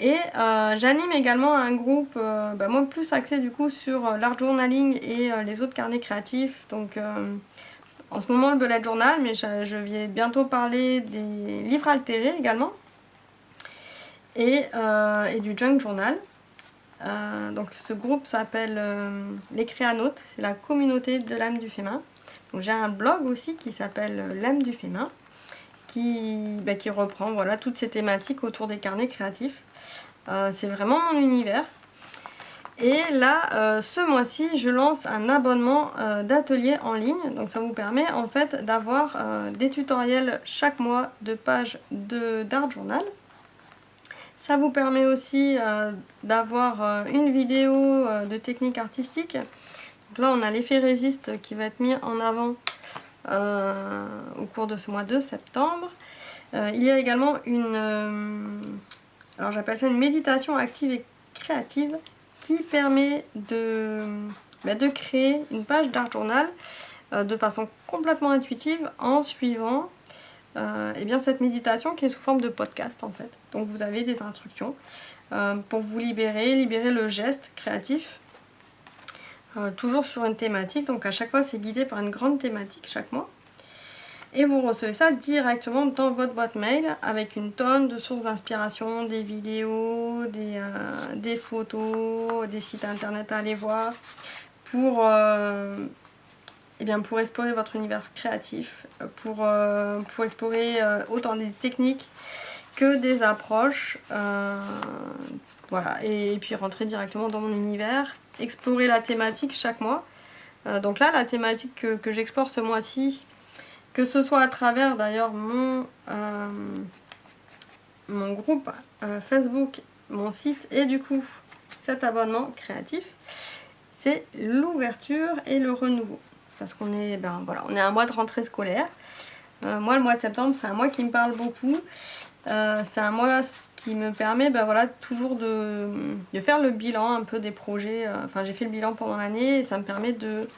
[SPEAKER 1] Et j'anime également un groupe, moi plus axé du coup sur l'art journaling et les autres carnets créatifs. Donc en ce moment le bullet journal, mais je vais bientôt parler des livres altérés également. Et du junk journal. Donc ce groupe s'appelle les Créanautes, c'est la communauté de l'âme du féminin. Donc j'ai un blog aussi qui s'appelle l'âme du féminin, qui reprend voilà, toutes ces thématiques autour des carnets créatifs. C'est vraiment mon univers. Et là, ce mois-ci, je lance un abonnement d'atelier en ligne. Donc ça vous permet en fait d'avoir des tutoriels chaque mois de pages d'art journal. Ça vous permet aussi d'avoir une vidéo de technique artistique. Donc là, on a l'effet résiste qui va être mis en avant au cours de ce mois de septembre. Il y a également alors j'appelle ça une méditation active et créative qui permet de créer une page d'art journal de façon complètement intuitive en suivant cette méditation qui est sous forme de podcast en fait. Donc vous avez des instructions pour vous libérer le geste créatif, toujours sur une thématique. Donc à chaque fois c'est guidé par une grande thématique chaque mois. Et vous recevez ça directement dans votre boîte mail avec une tonne de sources d'inspiration, des vidéos, des photos, des sites internet à aller voir pour explorer votre univers créatif, pour explorer autant des techniques que des approches, voilà, et puis rentrer directement dans mon univers, explorer la thématique chaque mois. Donc là, la thématique que j'explore ce mois-ci, que ce soit à travers d'ailleurs mon groupe Facebook, mon site et du coup cet abonnement créatif, c'est l'ouverture et le renouveau. Parce qu'on est, on est un mois de rentrée scolaire. Moi, le mois de septembre, c'est un mois qui me parle beaucoup. C'est un mois qui me permet toujours de faire le bilan un peu des projets. Enfin, j'ai fait le bilan pendant l'année et ça me permet de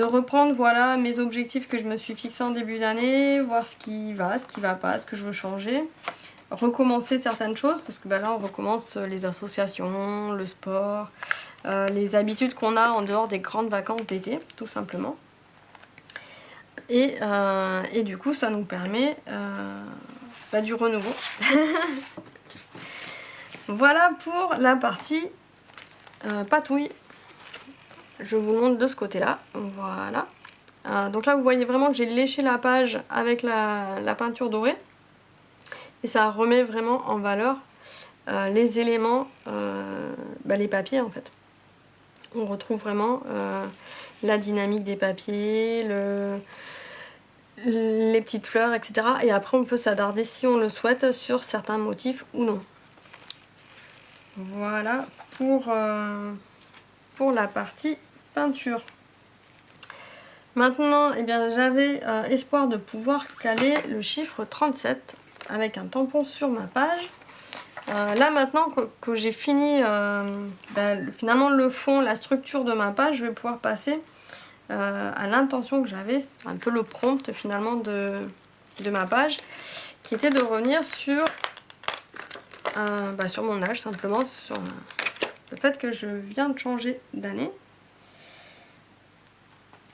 [SPEAKER 1] reprendre mes objectifs que je me suis fixés en début d'année, voir ce qui va pas, ce que je veux changer. Recommencer certaines choses, parce que là on recommence les associations, le sport, les habitudes qu'on a en dehors des grandes vacances d'été, tout simplement. Et du coup ça nous permet du renouveau. Voilà pour la partie patouille. Je vous le montre de ce côté-là. Voilà. Donc là vous voyez vraiment que j'ai léché la page avec la peinture dorée. Et ça remet vraiment en valeur les éléments, les papiers en fait. On retrouve vraiment la dynamique des papiers, les petites fleurs, etc. Et après on peut s'attarder si on le souhaite sur certains motifs ou non. Voilà pour la partie peinture. Maintenant, j'avais espoir de pouvoir caler le chiffre 37 avec un tampon sur ma page. Là maintenant que j'ai fini finalement le fond, la structure de ma page, je vais pouvoir passer à l'intention que j'avais, un peu le prompt finalement de ma page, qui était de revenir sur mon âge, simplement sur le fait que je viens de changer d'année.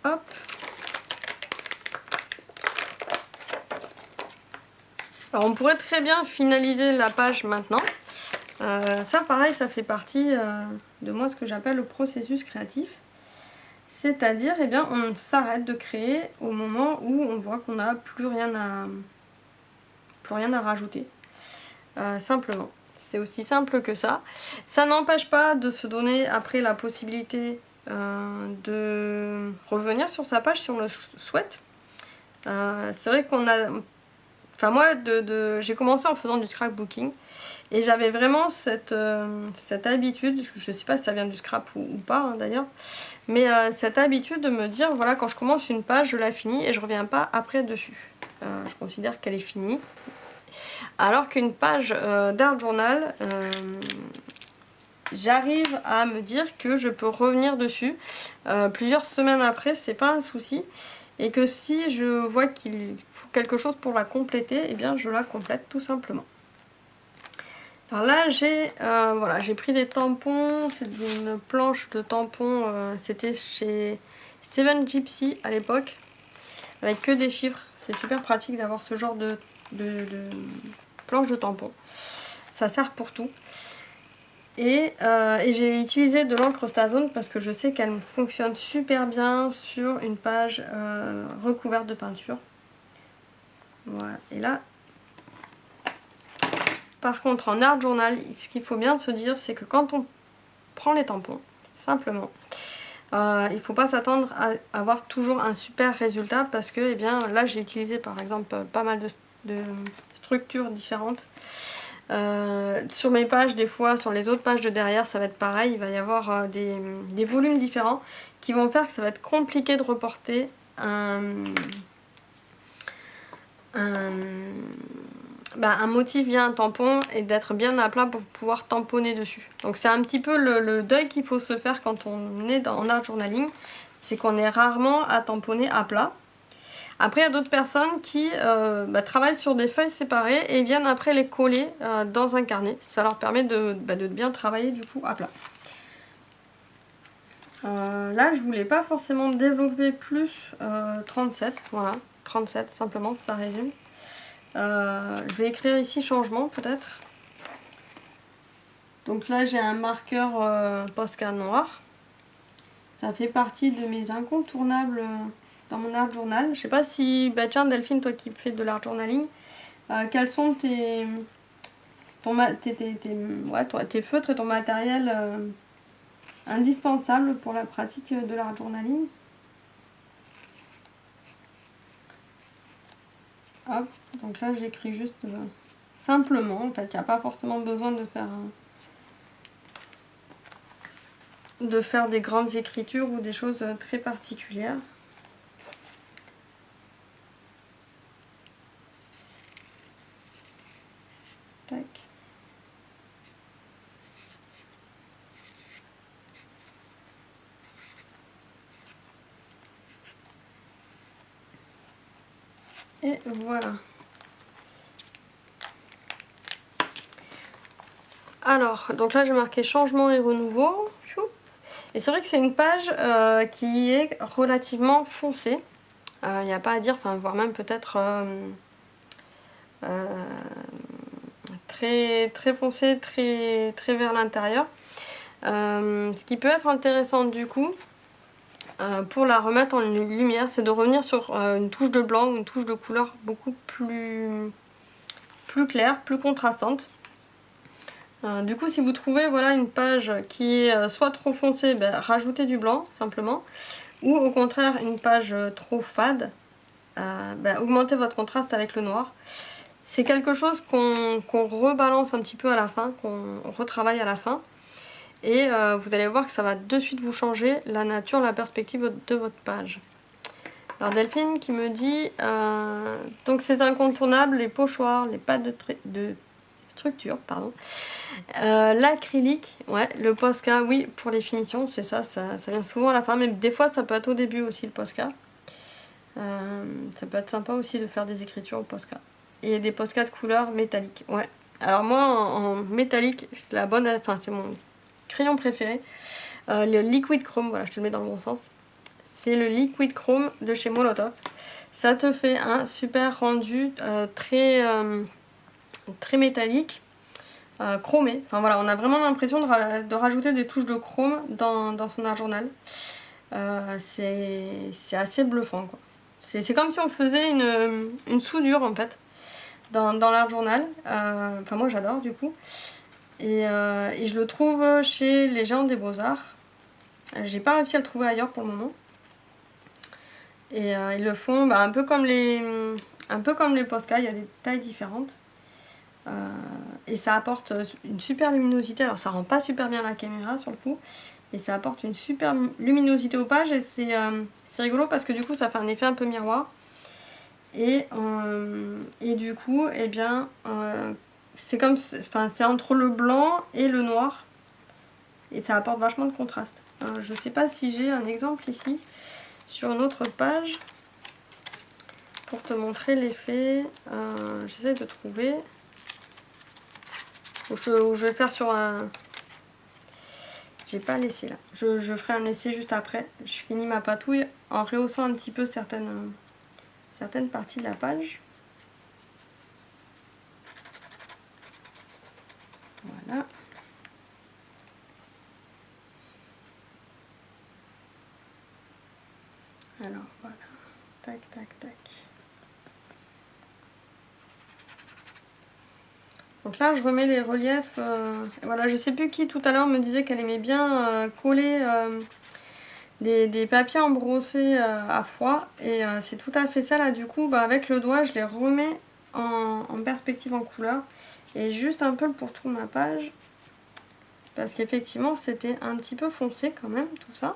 [SPEAKER 1] Hop. Alors on pourrait très bien finaliser la page maintenant. Ça pareil, ça fait partie de moi ce que j'appelle le processus créatif. C'est-à-dire, on s'arrête de créer au moment où on voit qu'on n'a plus rien à rajouter. Simplement. C'est aussi simple que ça. Ça n'empêche pas de se donner après la possibilité de revenir sur sa page si on le souhaite. C'est vrai qu'on a... Enfin moi, j'ai commencé en faisant du scrapbooking et j'avais vraiment cette habitude, je sais pas si ça vient du scrap ou pas hein, d'ailleurs, mais cette habitude de me dire, voilà, quand je commence une page, je la finis et je reviens pas après dessus. Je considère qu'elle est finie. Alors qu'une page d'art journal, j'arrive à me dire que je peux revenir dessus plusieurs semaines après, c'est pas un souci. Et que si je vois qu'il faut quelque chose pour la compléter, eh bien je la complète tout simplement. Alors là voilà, j'ai pris des tampons, c'est une planche de tampons, c'était chez Seven Gypsy à l'époque, avec que des chiffres. C'est super pratique d'avoir ce genre de planche de tampons. Ça sert pour tout. Et j'ai utilisé de l'encre Stazone parce que je sais qu'elle fonctionne super bien sur une page recouverte de peinture. Voilà, et là, par contre en art journal, ce qu'il faut bien se dire, c'est que quand on prend les tampons, simplement, il ne faut pas s'attendre à avoir toujours un super résultat parce que, eh bien, là j'ai utilisé par exemple pas mal de structures différentes. Sur mes pages, des fois, sur les autres pages de derrière, ça va être pareil. Il va y avoir des volumes différents qui vont faire que ça va être compliqué de reporter un motif via un tampon et d'être bien à plat pour pouvoir tamponner dessus. Donc c'est un petit peu le deuil qu'il faut se faire quand on est en art journaling, c'est qu'on est rarement à tamponner à plat. Après, il y a d'autres personnes qui travaillent sur des feuilles séparées et viennent après les coller dans un carnet. Ça leur permet de bien travailler du coup à plat. Là, je voulais pas forcément développer plus 37, voilà, 37 simplement, ça résume. Je vais écrire ici changement peut-être. Donc là, j'ai un marqueur Posca noir. Ça fait partie de mes incontournables dans mon art journal. Je sais pas si, tiens Delphine, toi qui fais de l'art journaling, quels sont tes feutres et ton matériel indispensable pour la pratique de l'art journaling? Hop, donc là j'écris juste simplement, en fait il n'y a pas forcément besoin de faire des grandes écritures ou des choses très particulières. Tac. Et voilà. Alors, donc là j'ai marqué changement et renouveau. Et c'est vrai que c'est une page qui est relativement foncée. Il n'y a pas à dire, voire même peut-être très, très foncé, très, très vers l'intérieur. Ce qui peut être intéressant du coup, pour la remettre en lumière, c'est de revenir sur une touche de blanc ou une touche de couleur beaucoup plus claire, plus contrastante. Du coup, si vous trouvez voilà, une page qui est soit trop foncée, rajoutez du blanc simplement. Ou au contraire, une page trop fade, augmentez votre contraste avec le noir. C'est quelque chose qu'on rebalance un petit peu à la fin, qu'on retravaille à la fin. Et vous allez voir que ça va de suite vous changer la nature, la perspective de votre page. Alors Delphine qui me dit, donc c'est incontournable, les pochoirs, les pattes de structure, pardon. L'acrylique, ouais, le Posca, oui, pour les finitions, c'est ça vient souvent à la fin, mais des fois ça peut être au début aussi le Posca. Ça peut être sympa aussi de faire des écritures au Posca. Et des Posca de couleur métallique, ouais. Alors moi en métallique, c'est la bonne, c'est mon crayon préféré. Le Liquid Chrome, voilà, je te le mets dans le bon sens. C'est le Liquid Chrome de chez Molotov. Ça te fait un super rendu très métallique, chromé. Enfin voilà, on a vraiment l'impression de rajouter des touches de chrome dans son art journal. C'est assez bluffant, quoi. C'est comme si on faisait une soudure en fait dans l'art journal. Enfin moi j'adore du coup. Et je le trouve chez les Géants des Beaux-Arts. J'ai pas réussi à le trouver ailleurs pour le moment. Et ils le font un peu comme les Posca, il y a des tailles différentes. Et ça apporte une super luminosité. Alors ça rend pas super bien la caméra sur le coup. Et ça apporte une super luminosité aux pages. Et c'est rigolo parce que du coup ça fait un effet un peu miroir. et du coup, eh bien, c'est comme, enfin, c'est entre le blanc et le noir. Et ça apporte vachement de contraste. Je sais pas si j'ai un exemple ici, sur une autre page, pour te montrer l'effet. J'essaie de trouver. Ou je vais faire sur un... J'ai pas l'essai là. Je ferai un essai juste après. Je finis ma patouille en rehaussant un petit peu certaines parties de la page. Voilà. Alors voilà. Tac, tac, tac. Donc là, je remets les reliefs. Voilà, je sais plus qui tout à l'heure me disait qu'elle aimait bien coller des papiers embrossés à froid. Et c'est tout à fait ça là. Du coup, bah, avec le doigt, je les remets en perspective en couleur. Et juste un peu le pourtour de ma page. Parce qu'effectivement, c'était un petit peu foncé quand même, tout ça.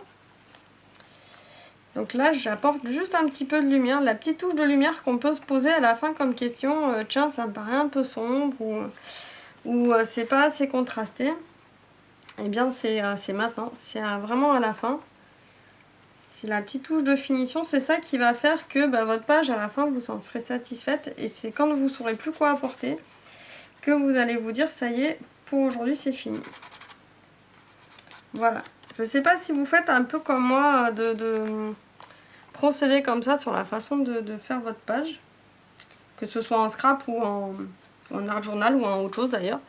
[SPEAKER 1] Donc là, j'apporte juste un petit peu de lumière. La petite touche de lumière qu'on peut se poser à la fin comme question. Tiens, ça me paraît un peu sombre ou c'est pas assez contrasté. Eh bien, c'est maintenant. C'est vraiment à la fin. C'est la petite touche de finition. C'est ça qui va faire que bah, votre page, à la fin, vous en serez satisfaite. Et c'est quand vous ne saurez plus quoi apporter que vous allez vous dire, ça y est, pour aujourd'hui, c'est fini. Voilà. Je sais pas si vous faites un peu comme moi de procéder comme ça sur la façon de faire votre page. Que ce soit en scrap ou en art journal ou en autre chose d'ailleurs.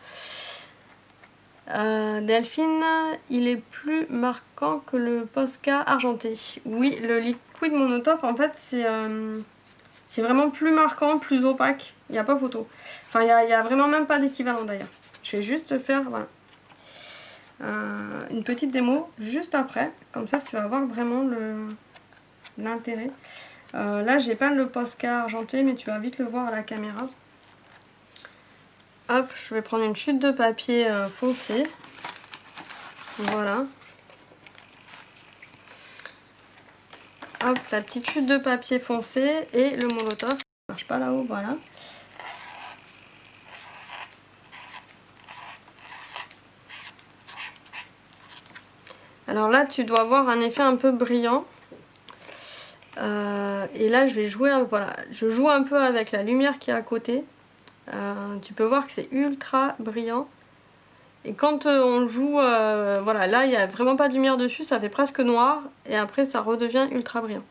[SPEAKER 1] Delphine, il est plus marquant que le Posca argenté. Oui, le liquide monotone en fait c'est vraiment plus marquant, plus opaque. Il n'y a pas photo. Enfin, il n'y a vraiment même pas d'équivalent d'ailleurs. Je vais juste faire voilà, une petite démo juste après. Comme ça, tu vas voir vraiment l'intérêt. Là, j'ai pas le Posca argenté, mais tu vas vite le voir à la caméra. Hop, je vais prendre une chute de papier foncé. Voilà. Hop, la petite chute de papier foncé et le molotov. Ça marche pas là-haut, voilà. Alors là, tu dois avoir un effet un peu brillant. Et là, je vais jouer, voilà, je joue un peu avec la lumière qui est à côté. Tu peux voir que c'est ultra brillant. Et quand on joue, voilà, là, il n'y a vraiment pas de lumière dessus, ça fait presque noir. Et après, ça redevient ultra brillant.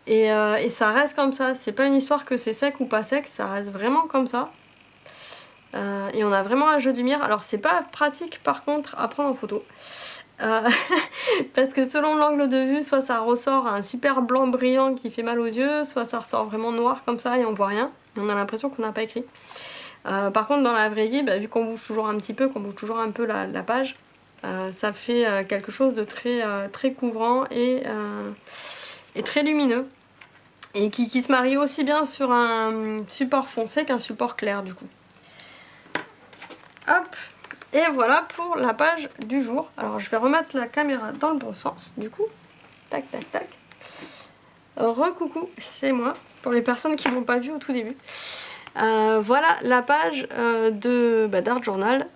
[SPEAKER 1] Et ça reste comme ça. C'est pas une histoire que c'est sec ou pas sec, ça reste vraiment comme ça. Et on a vraiment un jeu de lumière. Alors, c'est pas pratique, par contre, à prendre en photo. Parce que selon l'angle de vue, soit ça ressort un super blanc brillant qui fait mal aux yeux, soit ça ressort vraiment noir comme ça et on voit rien. Et on a l'impression qu'on n'a pas écrit. Par contre, dans la vraie vie, bah, vu qu'on bouge toujours un petit peu, qu'on bouge toujours un peu la page, ça fait quelque chose de très couvrant et très lumineux. Et qui se marie aussi bien sur un support foncé qu'un support clair du coup. Hop! Et voilà pour la page du jour. Alors je vais remettre la caméra dans le bon sens du coup. Tac tac tac. Recoucou, c'est moi. Pour les personnes qui ne m'ont pas vu au tout début. Voilà la page d'Art Journal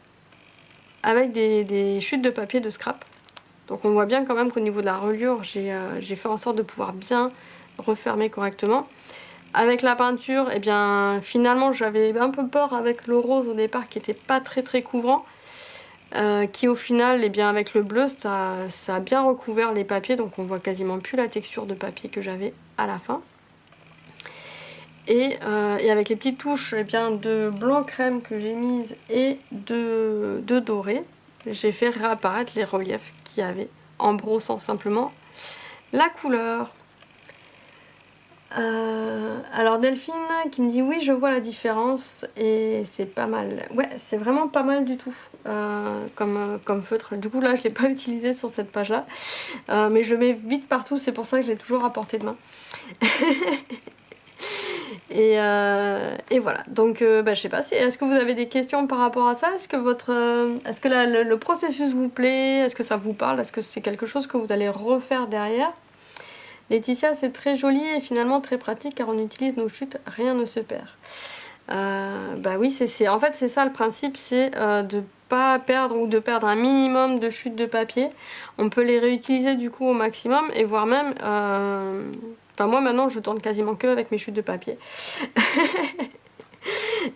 [SPEAKER 1] avec des chutes de papier de scrap. Donc on voit bien quand même qu'au niveau de la reliure, j'ai fait en sorte de pouvoir bien refermer correctement. Avec la peinture, eh bien finalement j'avais un peu peur avec le rose au départ qui n'était pas très couvrant. Qui au final, eh bien, avec le bleu, ça a bien recouvert les papiers, donc on voit quasiment plus la texture de papier que j'avais à la fin. Et avec les petites touches eh bien, de blanc crème que j'ai mises et de doré, j'ai fait réapparaître les reliefs qu'il y avait en brossant simplement la couleur. Alors Delphine qui me dit oui, je vois la différence et c'est pas mal. Ouais, c'est vraiment pas mal du tout comme feutre. Du coup là je l'ai pas utilisé sur cette page là, mais je le mets vite partout, c'est pour ça que je l'ai toujours à portée de main. et voilà, donc bah, je sais pas, est-ce que vous avez des questions par rapport à ça? Est-ce que le processus vous plaît? Est-ce que ça vous parle? Est-ce que c'est quelque chose que vous allez refaire derrière? Laetitia, c'est très joli et finalement très pratique car on utilise nos chutes, rien ne se perd. Bah oui, en fait c'est ça le principe, c'est de pas perdre ou de perdre un minimum de chutes de papier. On peut les réutiliser du coup au maximum et voire même... Enfin moi maintenant je tourne quasiment que avec mes chutes de papier.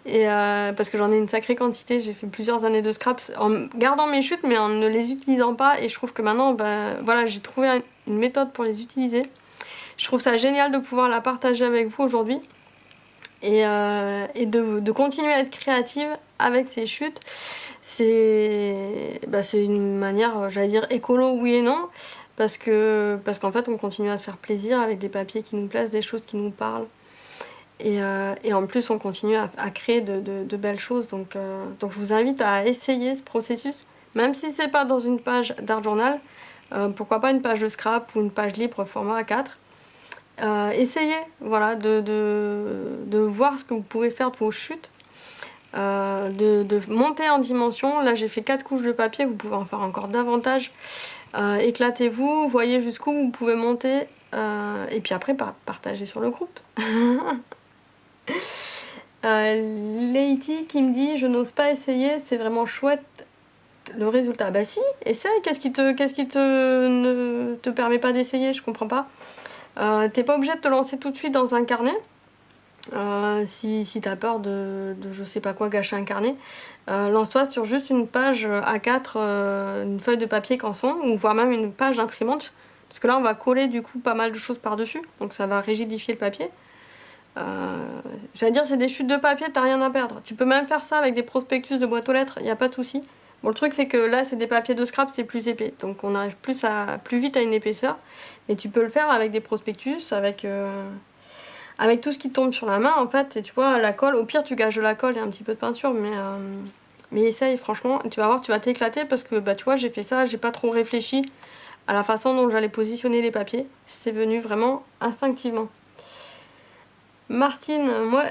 [SPEAKER 1] Et parce que j'en ai une sacrée quantité, j'ai fait plusieurs années de scraps en gardant mes chutes mais en ne les utilisant pas, et je trouve que maintenant bah, voilà, j'ai trouvé une méthode pour les utiliser. Je trouve ça génial de pouvoir la partager avec vous aujourd'hui et de continuer à être créative avec ces chutes. C'est une manière, j'allais dire écolo, oui et non, parce qu'en fait on continue à se faire plaisir avec des papiers qui nous plaisent, des choses qui nous parlent. Et en plus on continue à créer de belles choses, donc je vous invite à essayer ce processus, même si c'est pas dans une page d'art journal, pourquoi pas une page de scrap ou une page libre format A4. Essayez voilà, de voir ce que vous pouvez faire de vos chutes, de monter en dimension. Là j'ai fait 4 couches de papier, vous pouvez en faire encore davantage. Éclatez-vous, voyez jusqu'où vous pouvez monter, et puis après partagez sur le groupe. Leïti qui me dit je n'ose pas essayer, c'est vraiment chouette le résultat. Bah si, essaye, qu'est-ce qui ne te permet pas d'essayer, je comprends pas. T'es pas obligé de te lancer tout de suite dans un carnet. Si t'as peur de je sais pas quoi gâcher un carnet, lance-toi sur juste une page A4, une feuille de papier canson, ou voire même une page d'imprimante, parce que là on va coller du coup pas mal de choses par dessus, donc ça va rigidifier le papier. J'allais dire c'est des chutes de papier, t'as rien à perdre. Tu peux même faire ça avec des prospectus de boîte aux lettres, y a pas de souci. Bon, le truc c'est que là c'est des papiers de scrap, c'est plus épais, donc on arrive plus vite à une épaisseur, mais tu peux le faire avec des prospectus, avec tout ce qui tombe sur la main en fait. Et tu vois, la colle, au pire tu gages de la colle et un petit peu de peinture, mais essaye franchement, tu vas voir, tu vas t'éclater, parce que bah tu vois, j'ai fait ça, j'ai pas trop réfléchi à la façon dont j'allais positionner les papiers, c'est venu vraiment instinctivement. Martine, moi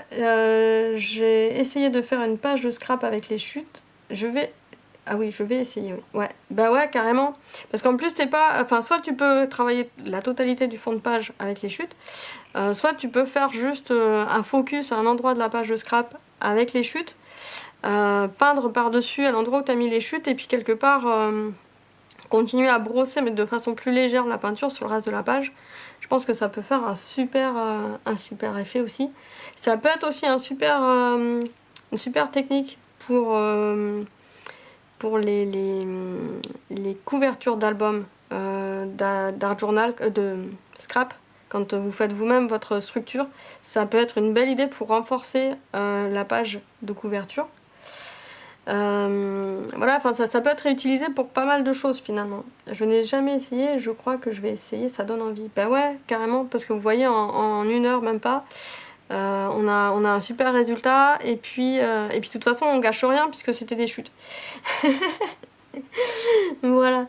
[SPEAKER 1] j'ai essayé de faire une page de scrap avec les chutes. Je vais essayer, oui. Ouais, bah ouais, carrément. Parce qu'en plus, soit tu peux travailler la totalité du fond de page avec les chutes, soit tu peux faire juste un focus à un endroit de la page de scrap avec les chutes, peindre par-dessus à l'endroit où tu as mis les chutes, et puis quelque part continuer à brosser, mais de façon plus légère, la peinture sur le reste de la page. Je pense que ça peut faire un super effet aussi. Ça peut être aussi une super technique pour les couvertures d'albums d'art journal, de scrap. Quand vous faites vous-même votre structure, ça peut être une belle idée pour renforcer la page de couverture. Voilà, enfin ça peut être réutilisé pour pas mal de choses finalement. Je n'ai jamais essayé, je crois que je vais essayer, ça donne envie. Bah ouais, carrément, parce que vous voyez, en 1 heure, même pas, on a un super résultat, et puis de toute façon on gâche rien puisque c'était des chutes. Voilà,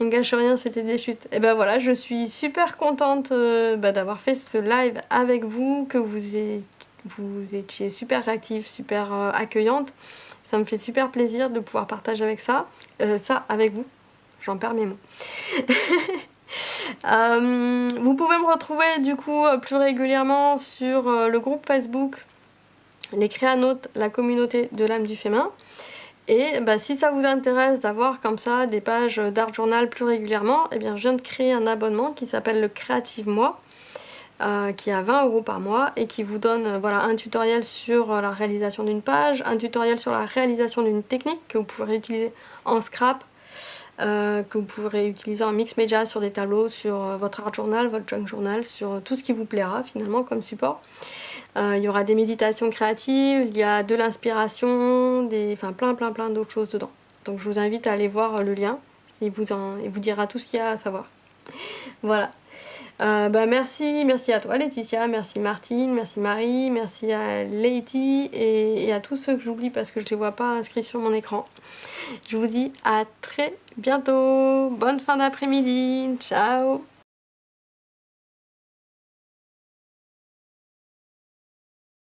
[SPEAKER 1] on gâche rien, c'était des chutes. Et ben voilà, je suis super contente d'avoir fait ce live avec vous, que vous étiez super réactive, super accueillante. Ça me fait super plaisir de pouvoir partager avec ça avec vous. J'en perds mes mots. Vous pouvez me retrouver du coup plus régulièrement sur le groupe Facebook Les Créanautes, la communauté de l'âme du féminin. Et bah, si ça vous intéresse d'avoir comme ça des pages d'art journal plus régulièrement, eh bien, je viens de créer un abonnement qui s'appelle le Creative Mois, qui est à 20 € par mois, et qui vous donne voilà, un tutoriel sur la réalisation d'une page, un tutoriel sur la réalisation d'une technique que vous pourrez utiliser en scrap, que vous pourrez utiliser en mix média sur des tableaux, sur votre art journal, votre junk journal, sur tout ce qui vous plaira finalement comme support. Il y aura des méditations créatives, il y a de l'inspiration, enfin plein d'autres choses dedans. Donc je vous invite à aller voir le lien, il vous dira tout ce qu'il y a à savoir. Voilà. Merci à toi Laetitia, merci Martine, merci Marie, merci à Leïti et à tous ceux que j'oublie parce que je ne les vois pas inscrits sur mon écran. Je vous dis à très bientôt, bonne fin d'après-midi, ciao.